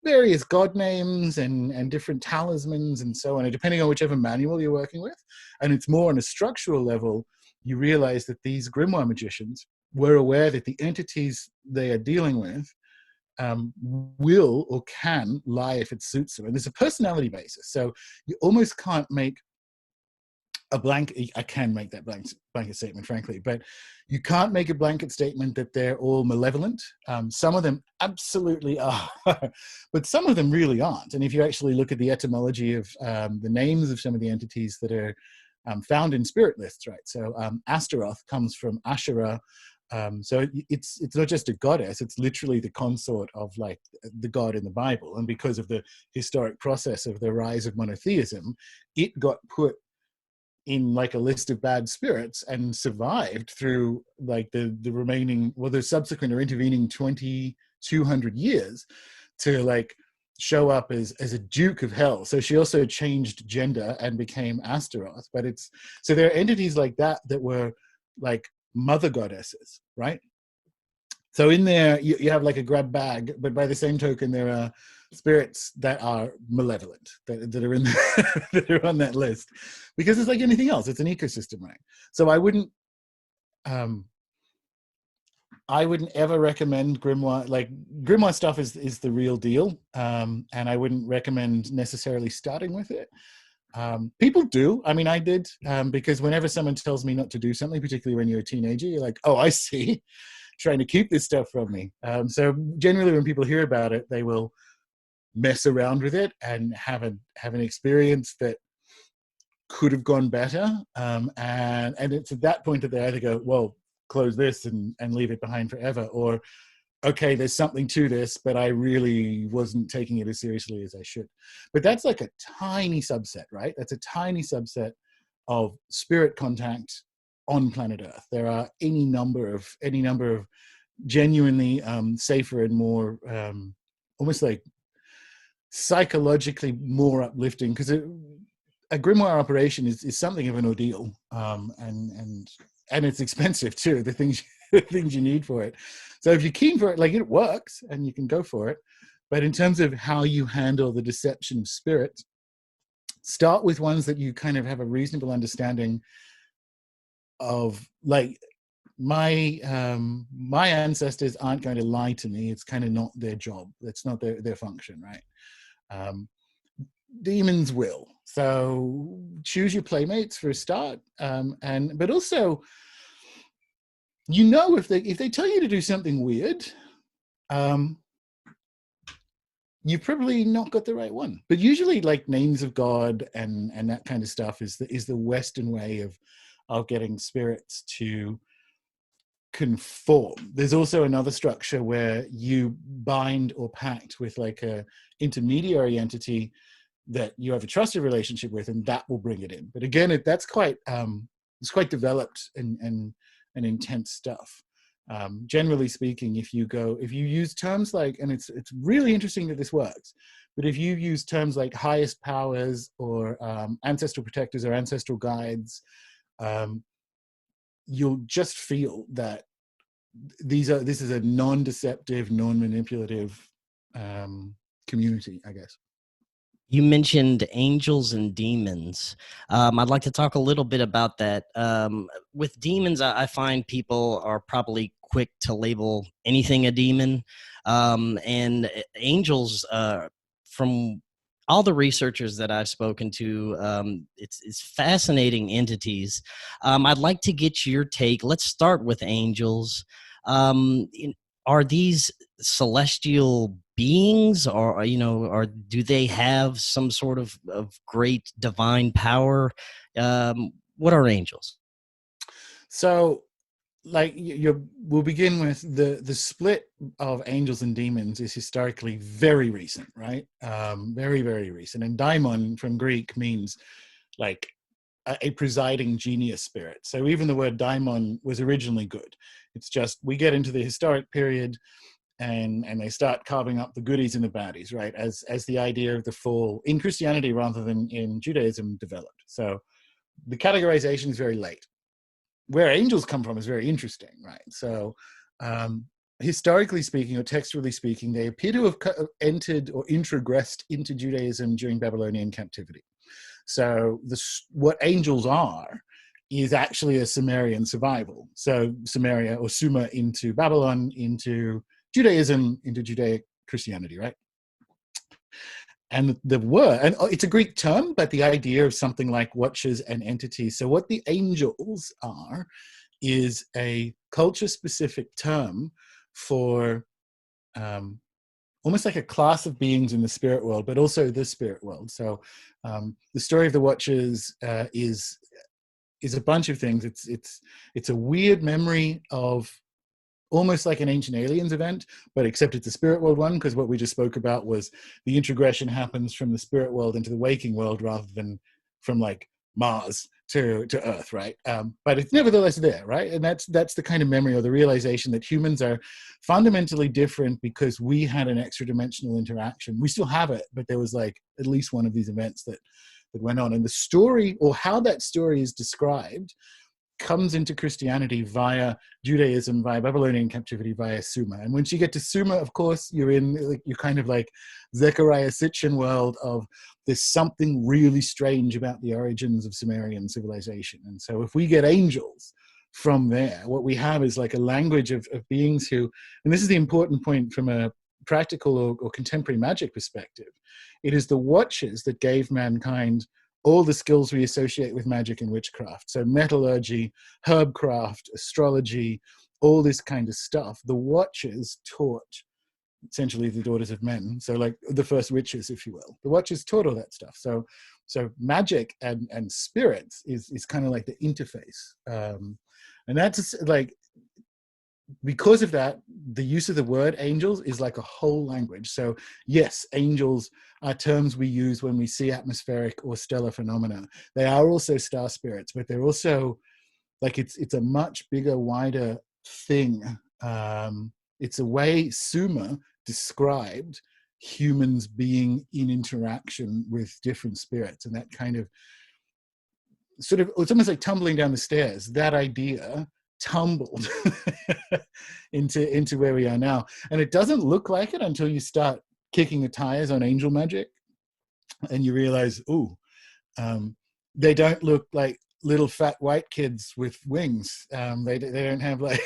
Speaker 2: various god names and different talismans and so on, and depending on whichever manual you're working with. And it's more on a structural level, you realize that these grimoire magicians were aware that the entities they are dealing with will or can lie if it suits them. And there's a personality basis. So you almost can't make a blanket. I can make that blanket statement, frankly, but you can't make a blanket statement that they're all malevolent. Some of them absolutely are, but some of them really aren't. And if you actually look at the etymology of the names of some of the entities that are found in spirit lists, right? So Astaroth comes from Asherah. So it's not just a goddess, it's literally the consort of like the god in the Bible. And because of the historic process of the rise of monotheism, it got put in like a list of bad spirits and survived through like the remaining, well, the subsequent or intervening 200 years to like show up as a duke of hell. So she also changed gender and became Astaroth. But it's, so there are entities like that that were like mother goddesses, right? So in there, you have like a grab bag, but by the same token, there are spirits that are malevolent, that are in that are on that list, because it's like anything else; it's an ecosystem, right? So I wouldn't ever recommend grimoire. Like grimoire stuff is the real deal, and I wouldn't recommend necessarily starting with it. People do. I mean, I did, because whenever someone tells me not to do something, particularly when you're a teenager, you're like, oh, I see. Trying to keep this stuff from me. So generally when people hear about it, they will mess around with it and have an experience that could have gone better. And it's at that point that they either go, well, close this and leave it behind forever, or okay, there's something to this, but I really wasn't taking it as seriously as I should. But that's like a tiny subset, right? That's a tiny subset of spirit contact on planet Earth. There are any number of genuinely safer and more almost like psychologically more uplifting, because a grimoire operation is something of an ordeal, and it's expensive too, the things you need for it. So if you're keen for it, like, it works and you can go for it. But in terms of how you handle the deception of spirit, start with ones that you kind of have a reasonable understanding of. Like my ancestors aren't going to lie to me. It's kind of not their job. That's not their function, right? Demons will. So choose your playmates for a start, but also, you know, if they tell you to do something weird, you've probably not got the right one. But usually, like names of God and that kind of stuff is the Western way of getting spirits to conform. There's also another structure where you bind or pact with like a intermediary entity that you have a trusted relationship with, and that will bring it in. But again, that's quite it's quite developed and intense stuff. Generally speaking, if you use terms like, and it's really interesting that this works, but if you use terms like highest powers or ancestral protectors or ancestral guides, you'll just feel that this is a non-deceptive, non-manipulative community, I guess.
Speaker 1: You mentioned angels and demons. I'd like to talk a little bit about that. With demons, I find people are probably quick to label anything a demon. And angels, from all the researchers that I've spoken to, it's fascinating entities. I'd like to get your take. Let's start with angels. Are these celestial beings, or or do they have some sort of great divine power? What are angels?
Speaker 2: So, like, we'll begin with the split of angels and demons is historically very recent, right? Very, very recent. And daimon from Greek means like a presiding genius spirit. So even the word daimon was originally good. It's just we get into the historic period, and they start carving up the goodies and the baddies, right? As the idea of the fall in Christianity rather than in Judaism developed. So the categorization is very late. where angels come from is very interesting, right? So historically speaking, or textually speaking, they appear to have entered or introgressed into Judaism during Babylonian captivity. So what angels are is actually a Sumerian survival. So Sumeria or Sumer into Babylon, into Judaism, into Judaic Christianity, right? And the word, and it's a Greek term, but the idea of something like watchers and entities. So what the angels are is a culture-specific term for almost like a class of beings in the spirit world, but also the spirit world. So the story of the Watchers is a bunch of things. It's a weird memory of almost like an Ancient Aliens event, but except it's a spirit world one, because what we just spoke about was the introgression happens from the spirit world into the waking world rather than from like Mars to Earth, right? But it's nevertheless there, right? And that's the kind of memory or the realization that humans are fundamentally different because we had an extra dimensional interaction. We still have it, but there was like at least one of these events that went on. And the story, or how that story is described, comes into Christianity via Judaism, via Babylonian captivity, via Sumer. And once you get to Sumer, of course, you're kind of like Zecharia Sitchin world of there's something really strange about the origins of Sumerian civilization. And so if we get angels from there, what we have is like a language of beings who, and this is the important point from a practical or contemporary magic perspective, it is the watchers that gave mankind all the skills we associate with magic and witchcraft. So metallurgy, herbcraft, astrology, all this kind of stuff. The Watchers taught essentially the daughters of men. So like the first witches, if you will. The Watchers taught all that stuff. So magic and spirits is kind of like the interface. And that's like, because of that, the use of the word angels is like a whole language. So yes, angels are terms we use when we see atmospheric or stellar phenomena. They are also star spirits, but they're also like, it's a much bigger, wider thing. It's a way Sumer described humans being in interaction with different spirits, and that kind of sort of, it's almost like tumbling down the stairs. That idea tumbled into where we are now, and it doesn't look like it until you start kicking the tires on angel magic, and you realize, they don't look like little fat white kids with wings. They don't have like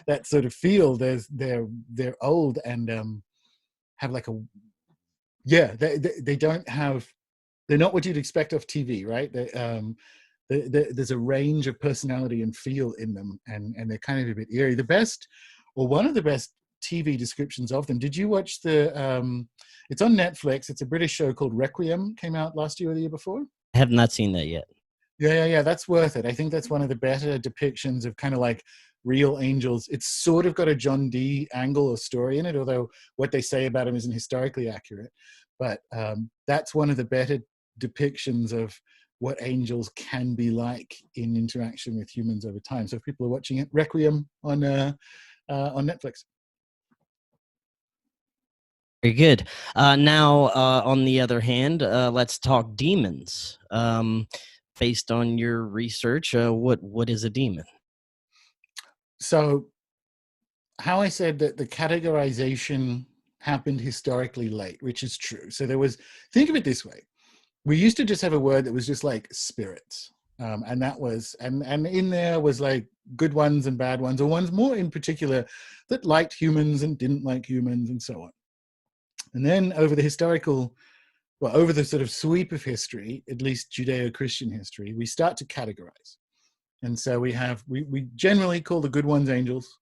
Speaker 2: that sort of feel. They're old and have like a they don't have. They're not what you'd expect off TV, right? There's a range of personality and feel in them, and they're kind of a bit eerie. The best, or one of the best TV descriptions of them. Did you watch the? It's on Netflix. It's a British show called Requiem. Came out last year or the year before.
Speaker 1: I have not seen that yet.
Speaker 2: Yeah. That's worth it. I think that's one of the better depictions of kind of like real angels. It's sort of got a John Dee angle or story in it, although what they say about him isn't historically accurate. But that's one of the better depictions of what angels can be like in interaction with humans over time. So if people are watching it, Requiem on Netflix.
Speaker 1: Very good. Now, on the other hand, let's talk demons. Based on your research, what is a demon?
Speaker 2: So how I said that the categorization happened historically late, which is true. So think of it this way. We used to just have a word that was just like spirits. And that was, and in there was like good ones and bad ones, or ones more in particular that liked humans and didn't like humans and so on. And then over the sort of sweep of history, at least Judeo-Christian history, we start to categorize. And so we generally call the good ones angels.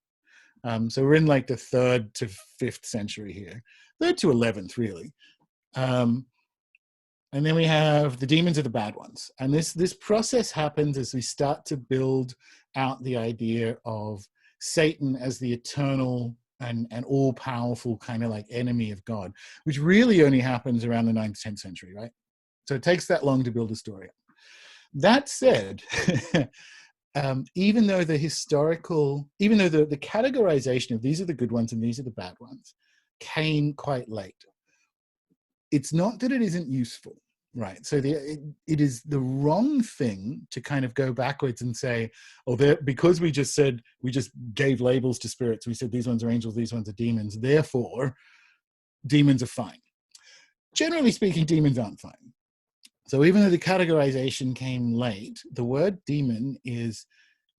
Speaker 2: So we're in like the 3rd to 5th century here, 3rd to 11th really. And then we have the demons are the bad ones. And this process happens as we start to build out the idea of Satan as the eternal and all-powerful kind of like enemy of God, which really only happens around the 9th, 10th century, right? So it takes that long to build a story. That said, even though the categorization of these are the good ones and these are the bad ones came quite late, it's not that it isn't useful. right? So it is the wrong thing to kind of go backwards and say, oh, because we just gave labels to spirits. We said these ones are angels, these ones are demons. Therefore, demons are fine. Generally speaking, demons aren't fine. So even though the categorization came late, the word demon is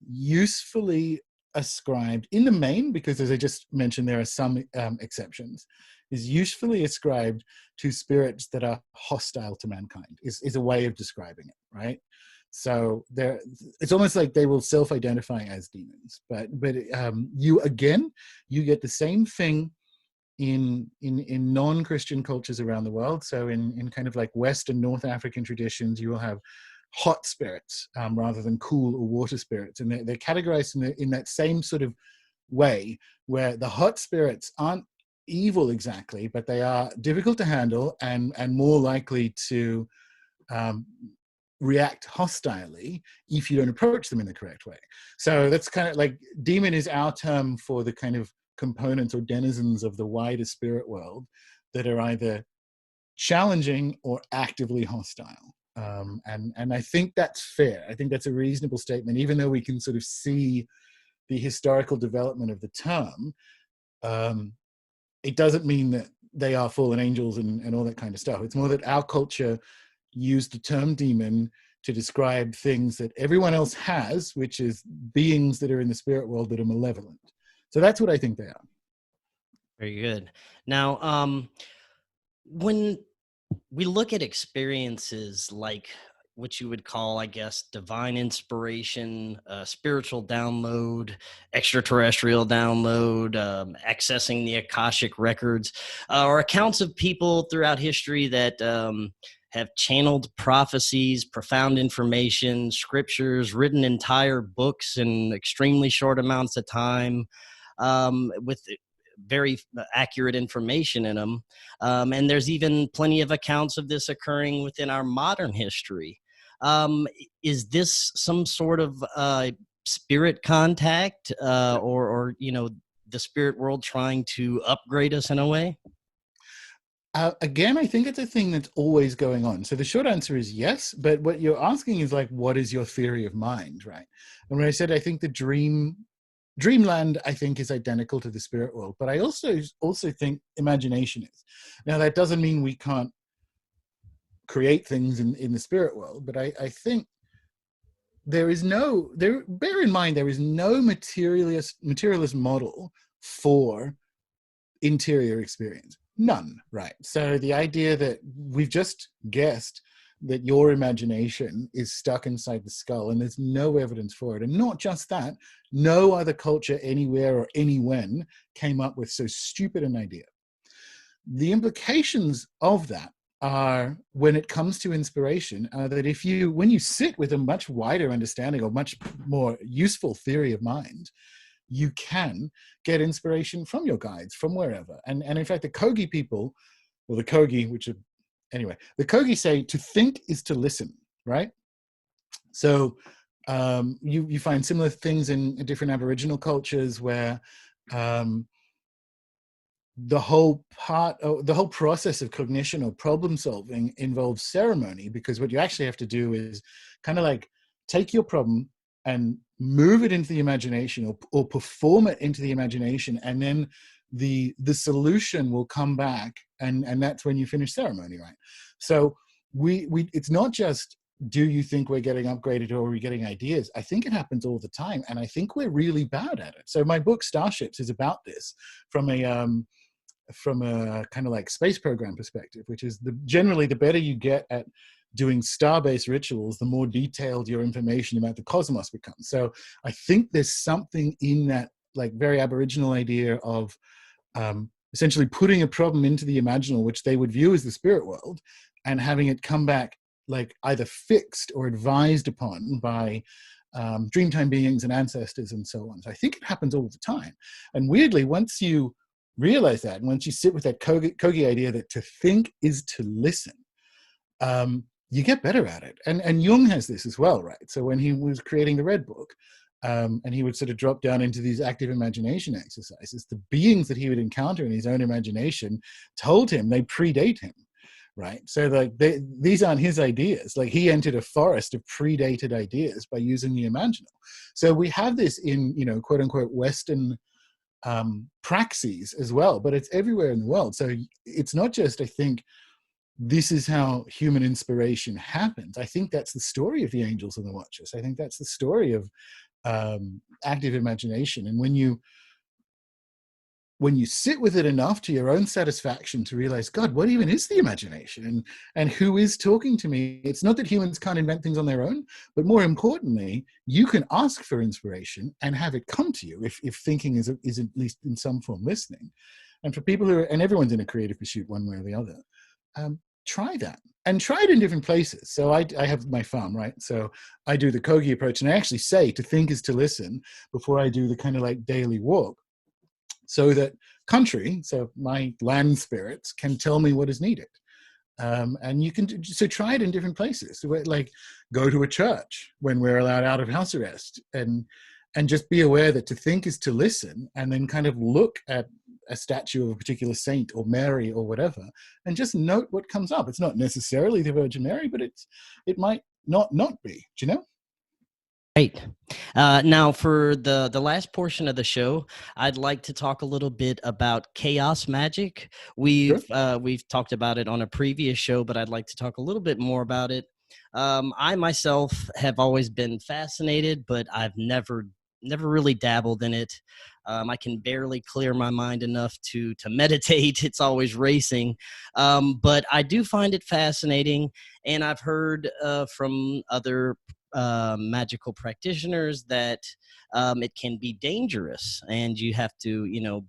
Speaker 2: usefully ascribed in the main, because as I just mentioned, there are some exceptions, is usefully ascribed to spirits that are hostile to mankind, is a way of describing it, right? So it's almost like they will self-identify as demons, but you get the same thing in non-Christian cultures around the world. So in kind of like West and North African traditions, you will have hot spirits rather than cool or water spirits, and they're categorized in that same sort of way, where the hot spirits aren't evil exactly, but they are difficult to handle and more likely to react hostilely if you don't approach them in the correct way. So that's kind of like, demon is our term for the kind of components or denizens of the wider spirit world that are either challenging or actively hostile. And I think that's fair. I think that's a reasonable statement, even though we can sort of see the historical development of the term. It doesn't mean that they are fallen angels and all that kind of stuff. It's more that our culture used the term demon to describe things that everyone else has, which is beings that are in the spirit world that are malevolent. So that's what I think they are.
Speaker 1: Very good. Now, when we look at experiences like what you would call, I guess, divine inspiration, spiritual download, extraterrestrial download, accessing the Akashic records, or accounts of people throughout history that have channeled prophecies, profound information, scriptures, written entire books in extremely short amounts of time, with very accurate information in them. And there's even plenty of accounts of this occurring within our modern history. Is this some sort of spirit contact, or the spirit world trying to upgrade us in a way?
Speaker 2: Again, I think it's a thing that's always going on. So the short answer is yes, but what you're asking is like, what is your theory of mind, right? And when I said I think the dreamland, I think, is identical to the spirit world, but I also think imagination is. Now, that doesn't mean we can't create things in the spirit world, but I think bear in mind, there is no materialist model for interior experience. None, right? So the idea that we've just guessed that your imagination is stuck inside the skull and there's no evidence for it. And not just that, no other culture anywhere or anywhen came up with so stupid an idea. The implications of that are, when it comes to inspiration, that when you sit with a much wider understanding or much more useful theory of mind, you can get inspiration from your guides, from wherever. And in fact, the Kogi people, or the Kogi, the Kogi say to think is to listen, right? So you find similar things in different Aboriginal cultures where the whole process of cognition or problem solving involves ceremony, because what you actually have to do is kind of like take your problem and move it into the imagination, or perform it into the imagination, and then the solution will come back, and that's when you finish ceremony, right? So we it's not just, do you think we're getting upgraded or are we getting ideas? I think it happens all the time, and I think we're really bad at it. So my book Starships is about this from a kind of like space program perspective, which is generally the better you get at doing star-based rituals, the more detailed your information about the cosmos becomes. So I think there's something in that like very Aboriginal idea of essentially putting a problem into the imaginal, which they would view as the spirit world, and having it come back like either fixed or advised upon by dreamtime beings and ancestors and so on. So I think it happens all the time. And weirdly, once you realize that, and once you sit with that Kogi idea that to think is to listen, you get better at it. And Jung has this as well, right? So when he was creating the Red Book, and he would sort of drop down into these active imagination exercises, the beings that he would encounter in his own imagination told him they predate him, right? So like these aren't his ideas. Like he entered a forest of predated ideas by using the imaginal. So we have this in, you know, quote unquote Western praxis as well, but it's everywhere in the world. So it's not just, I think, this is how human inspiration happens. I think that's the story of the angels and the watchers. I think that's the story of active imagination. And when you sit with it enough to your own satisfaction to realize, God, what even is the imagination, and who is talking to me? It's not that humans can't invent things on their own, but more importantly, you can ask for inspiration and have it come to you if thinking is at least in some form listening. And for people who are, and everyone's in a creative pursuit one way or the other, try that. And try it in different places. So I have my farm, right? So I do the Kogi approach, and I actually say to think is to listen before I do the kind of like daily walk, so that country, so my land spirits, can tell me what is needed. And you can, so try it in different places. Like go to a church when we're allowed out of house arrest, and just be aware that to think is to listen, and then kind of look at a statue of a particular saint or Mary or whatever, and just note what comes up. It's not necessarily the Virgin Mary, but it might not be, do you know?
Speaker 1: Right. Now, for the last portion of the show, I'd like to talk a little bit about chaos magic. We've talked about it on a previous show, but I'd like to talk a little bit more about it. I myself have always been fascinated, but I've never really dabbled in it. I can barely clear my mind enough to meditate. It's always racing. But I do find it fascinating, and I've heard from other magical practitioners that it can be dangerous, and you have to, you know,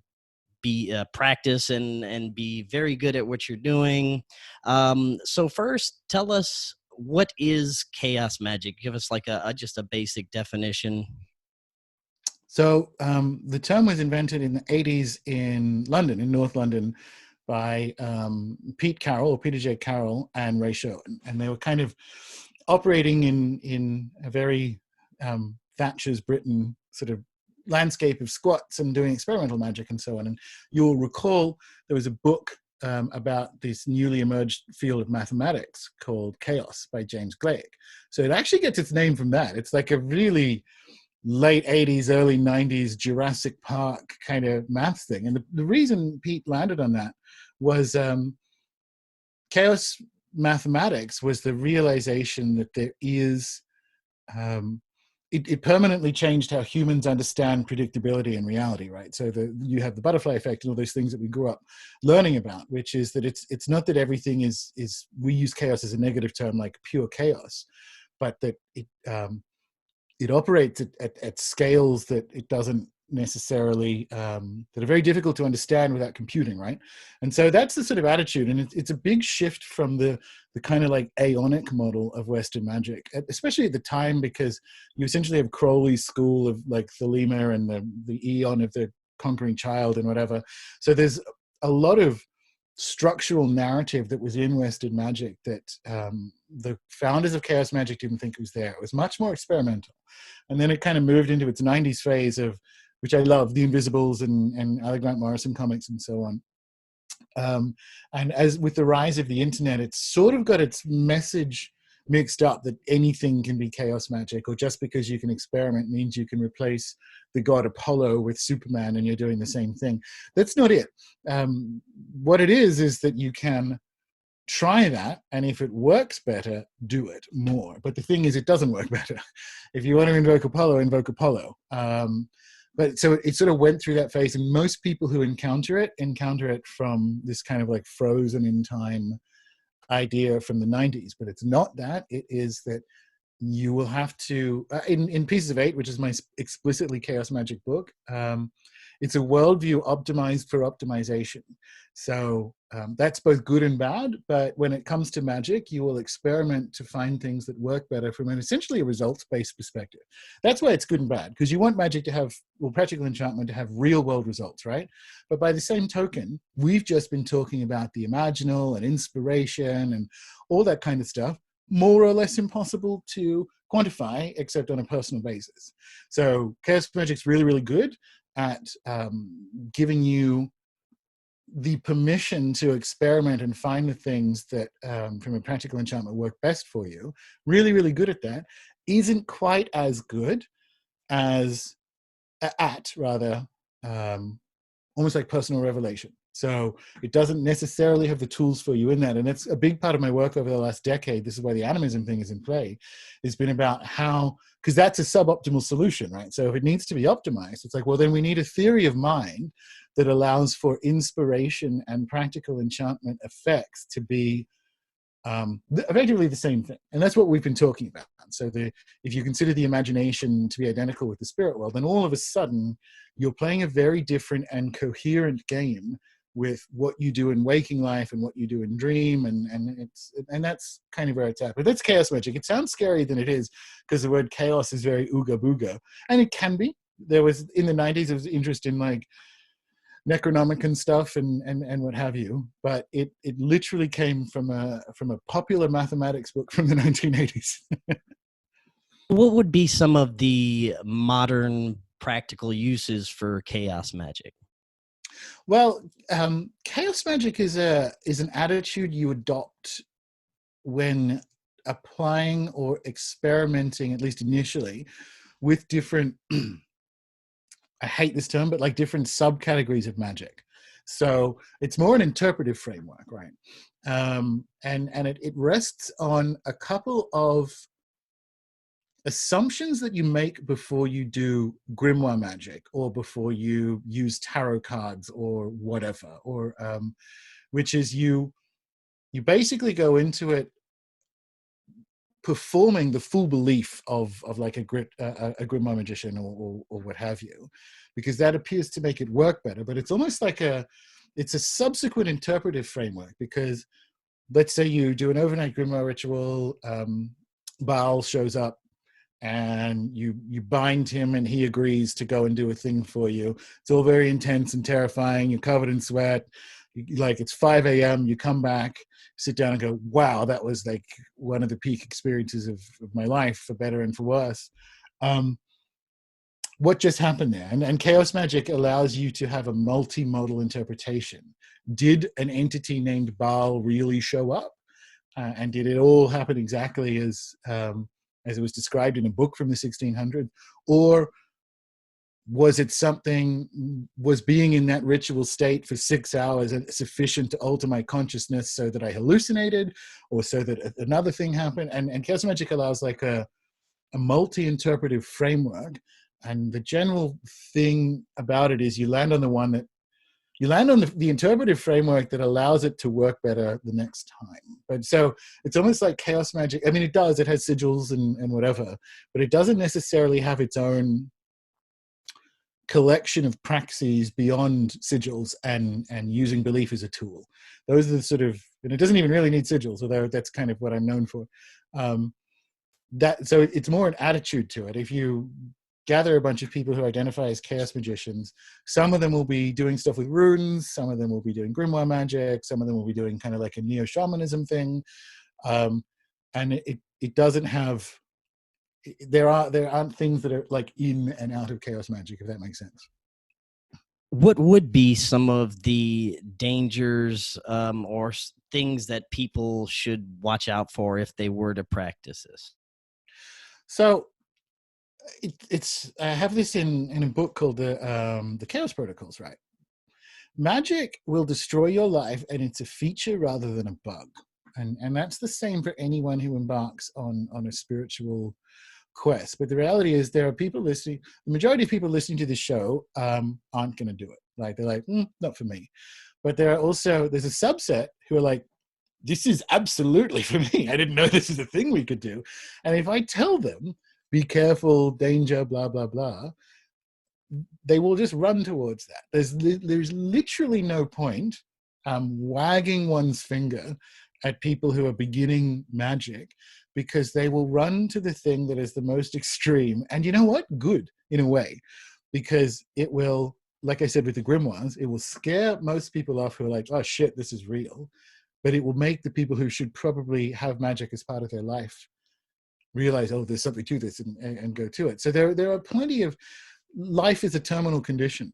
Speaker 1: be practice and be very good at what you're doing. So first, tell us, what is chaos magic? Give us like just a basic definition.
Speaker 2: So the term was invented in the 80s in London, in North London, by Peter J. Carroll and Ray Sherwin. And they were kind of operating in a very Thatcher's Britain sort of landscape of squats and doing experimental magic and so on. And you'll recall there was a book about this newly emerged field of mathematics called Chaos by James Gleick. So it actually gets its name from that. It's like a really late 80s, early 90s Jurassic Park kind of math thing. And the reason Pete landed on that was chaos mathematics was the realization that there is, it permanently changed how humans understand predictability and reality, right? So you have the butterfly effect and all those things that we grew up learning about, which is that it's not that everything is, we use chaos as a negative term like pure chaos, but that it operates at scales that it doesn't necessarily, that are very difficult to understand without computing, right? And so that's the sort of attitude, and it's a big shift from the kind of like Aeonic model of Western magic, especially at the time, because you essentially have Crowley's school of like Thelema and the Eon of the conquering child and whatever. So there's a lot of structural narrative that was in Western magic that the founders of chaos magic didn't think was there. It was much more experimental. And then it kind of moved into its 90s phase of, which I love, the Invisibles and Alec Grant Morrison comics and so on. And as with the rise of the internet, it's sort of got its message mixed up that anything can be chaos magic, or just because you can experiment means you can replace the god Apollo with Superman and you're doing the same thing. That's not it. What it is that you can try that, and if it works better, do it more. But the thing is, it doesn't work better. If you want to invoke Apollo, invoke Apollo. But so it sort of went through that phase, and most people who encounter it from this kind of like frozen in time idea from the 90s. But it's not that. It is that you will have to, in Pieces of Eight, which is my explicitly chaos magic book, it's a worldview optimized for optimization. So that's both good and bad, but when it comes to magic, you will experiment to find things that work better from an essentially a results-based perspective. That's why it's good and bad, because you want magic to have, well, practical enchantment to have real-world results, right? But by the same token, we've just been talking about the imaginal and inspiration and all that kind of stuff, more or less impossible to quantify except on a personal basis. So chaos magic's really, really good at giving you the permission to experiment and find the things that from a practical enchantment work best for you, really, really good at that, isn't quite as good as almost like personal revelation. So it doesn't necessarily have the tools for you in that. And it's a big part of my work over the last decade. This is why the animism thing is in play. It's been about how, because that's a suboptimal solution, right? So if it needs to be optimized, it's like, well, then we need a theory of mind that allows for inspiration and practical enchantment effects to be effectively the same thing. And that's what we've been talking about. So if you consider the imagination to be identical with the spirit world, then all of a sudden you're playing a very different and coherent game with what you do in waking life and what you do in dream, and that's kind of where it's at. But that's chaos magic. It sounds scarier than it is because the word chaos is very ooga booga, and it can be. There was in the 90s there was interest in like Necronomicon stuff and what have you, but it literally came from a popular mathematics book from the 1980s.
Speaker 1: What would be some of the modern practical uses for chaos magic?
Speaker 2: Well, chaos magic is an attitude you adopt when applying or experimenting, at least initially, with different I hate this term, but like different subcategories of magic. So it's more an interpretive framework, right? And it rests on a couple of assumptions that you make before you do grimoire magic or before you use tarot cards or whatever, or which is you basically go into it performing the full belief of like a grimoire magician or what have you, because that appears to make it work better. But it's almost like it's a subsequent interpretive framework, because let's say you do an overnight grimoire ritual, Baal shows up and you bind him and he agrees to go and do a thing for you. It's all very intense and terrifying. You're covered in sweat. Like it's 5 a.m. You come back, sit down and go, wow, that was like one of the peak experiences of my life, for better and for worse. What just happened there? And chaos magic allows you to have a multimodal interpretation. Did an entity named Baal really show up? And did it all happen exactly as it was described in a book from the 1600s? Or was it was being in that ritual state for 6 hours sufficient to alter my consciousness so that I hallucinated, or so that another thing happened? And chaos magic allows like a multi-interpretive framework. And the general thing about it is you land on the interpretive framework that allows it to work better the next time. But so it's almost like chaos magic. I mean, it has sigils and whatever, but it doesn't necessarily have its own collection of praxis beyond sigils and using belief as a tool. Those are the sort of, and it doesn't even really need sigils, although that's kind of what I'm known for. So it's more an attitude to it. If you gather a bunch of people who identify as chaos magicians, some of them will be doing stuff with runes, some of them will be doing grimoire magic, some of them will be doing kind of like a neo-shamanism thing. And it doesn't have, there aren't things that are like in and out of chaos magic, if that makes sense.
Speaker 1: What would be some of the dangers or things that people should watch out for if they were to practice this?
Speaker 2: So I have this in a book called the Chaos Protocols, right? Magic will destroy your life, and it's a feature rather than a bug. And that's the same for anyone who embarks on a spiritual quest. But the reality is there are people listening, the majority of people listening to this show aren't going to do it. Like they're like, not for me. But there's a subset who are like, this is absolutely for me. I didn't know this is a thing we could do. And if I tell them, be careful, danger, blah, blah, blah, they will just run towards that. There's literally no point wagging one's finger at people who are beginning magic, because they will run to the thing that is the most extreme. And you know what? Good, in a way, because it will, like I said with the grimoires, it will scare most people off who are like, oh shit, this is real. But it will make the people who should probably have magic as part of their life realize, oh, there's something to this, and go to it. So there are plenty of, life is a terminal condition.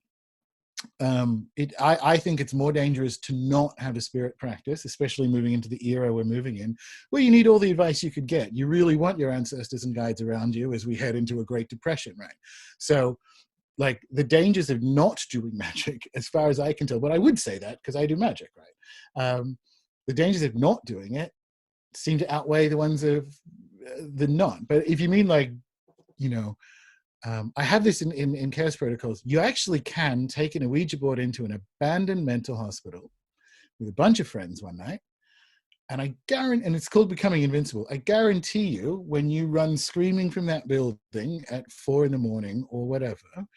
Speaker 2: I think it's more dangerous to not have a spirit practice, especially moving into the era we're moving in, where you need all the advice you could get. You really want your ancestors and guides around you as we head into a Great Depression, right? So, like, the dangers of not doing magic, as far as I can tell, but I would say that because I do magic, right? The dangers of not doing it seem to outweigh the ones of the not. But if you mean, like, you know, I have this in chaos protocols. You actually can take an Ouija board into an abandoned mental hospital with a bunch of friends one night, and I guarantee, and it's called Becoming Invincible. I guarantee you, when you run screaming from that building at 4 a.m. or whatever,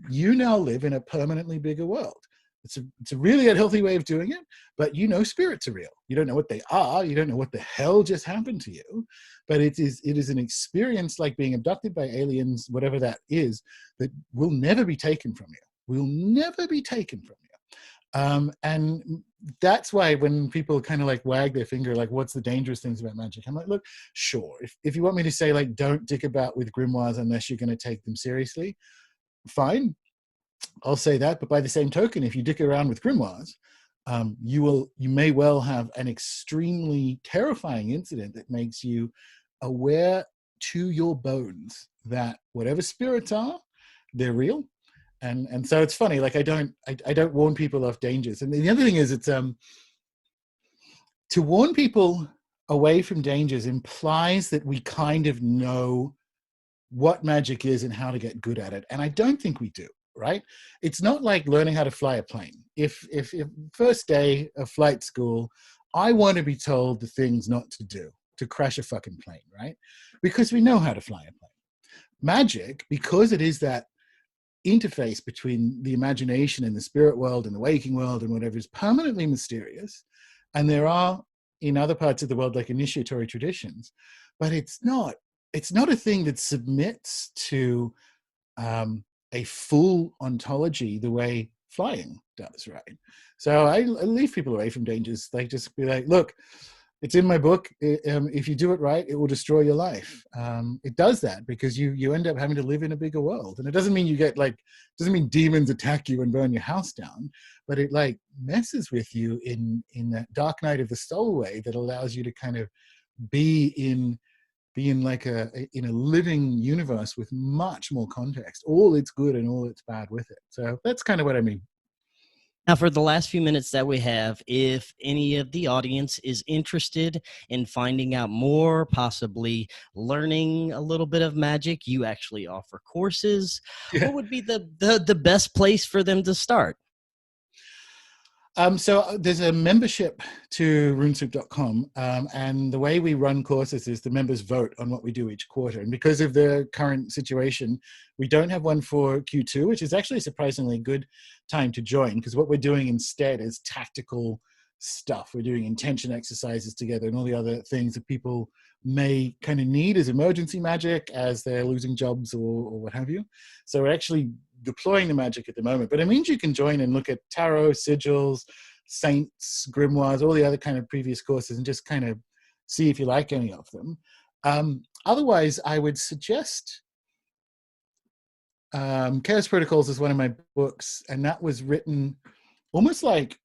Speaker 2: you now live in a permanently bigger world. It's a really unhealthy way of doing it, but you know spirits are real. You don't know what they are. You don't know what the hell just happened to you, but it is an experience like being abducted by aliens, whatever that is, that will never be taken from you. Will never be taken from you. And that's why when people kind of like wag their finger, like, what's the dangerous things about magic? I'm like, look, sure. If you want me to say, like, don't dick about with grimoires unless you're going to take them seriously, fine. I'll say that, but by the same token, if you dick around with grimoires, you may well have an extremely terrifying incident that makes you aware to your bones that whatever spirits are, they're real. And so it's funny, like, I don't warn people of dangers. And the other thing is, it's to warn people away from dangers implies that we kind of know what magic is and how to get good at it. And I don't think we do. Right? It's not like learning how to fly a plane. If first day of flight school, I want to be told the things not to do, to crash a fucking plane, right? Because we know how to fly a plane. Magic, because it is that interface between the imagination and the spirit world and the waking world and whatever, is permanently mysterious. And there are, in other parts of the world, like initiatory traditions, but it's not a thing that submits to a full ontology the way flying does, right? So I leave people away from dangers. They just be like, look, it's in my book. If you do it right, it will destroy your life. It does that because you end up having to live in a bigger world. And it doesn't mean you get doesn't mean demons attack you and burn your house down, but it like messes with you in that dark night of the soul way that allows you to kind of be in like in a living universe with much more context, all its good and all its bad with it. So that's kind of what I mean.
Speaker 1: Now, for the last few minutes that we have, if any of the audience is interested in finding out more, possibly learning a little bit of magic, you actually offer courses.
Speaker 2: Yeah.
Speaker 1: What would be the best place for them to start?
Speaker 2: So there's a membership to runesoup.com, and the way we run courses is the members vote on what we do each quarter. And because of the current situation, we don't have one for Q2, which is actually a surprisingly good time to join, because what we're doing instead is tactical stuff. We're doing intention exercises together and all the other things that people may kind of need as emergency magic as they're losing jobs or what have you. So we're actually deploying the magic at the moment, but it means you can join and look at tarot, sigils, saints, grimoires, all the other kind of previous courses, and just kind of see if you like any of them. Otherwise, I would suggest Chaos Protocols is one of my books, and that was written almost like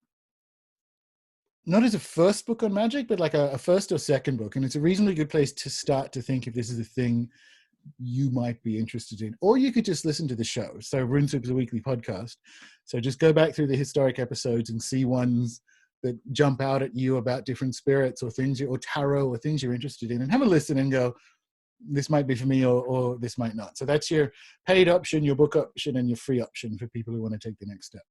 Speaker 2: not as a first book on magic, but like a first or second book. And it's a reasonably good place to start to think if this is a thing you might be interested in. Or you could just listen to the show. So RuneSoup is a weekly podcast. So just go back through the historic episodes and see ones that jump out at you about different spirits or things, or tarot or things you're interested in, and have a listen and go, this might be for me, or this might not. So that's your paid option, your book option, and your free option for people who want to take the next step.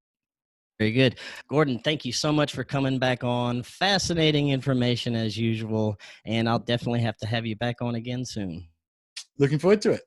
Speaker 1: Very good. Gordon, thank you so much for coming back on. Fascinating information as usual, and I'll definitely have to have you back on again soon.
Speaker 2: Looking forward to it.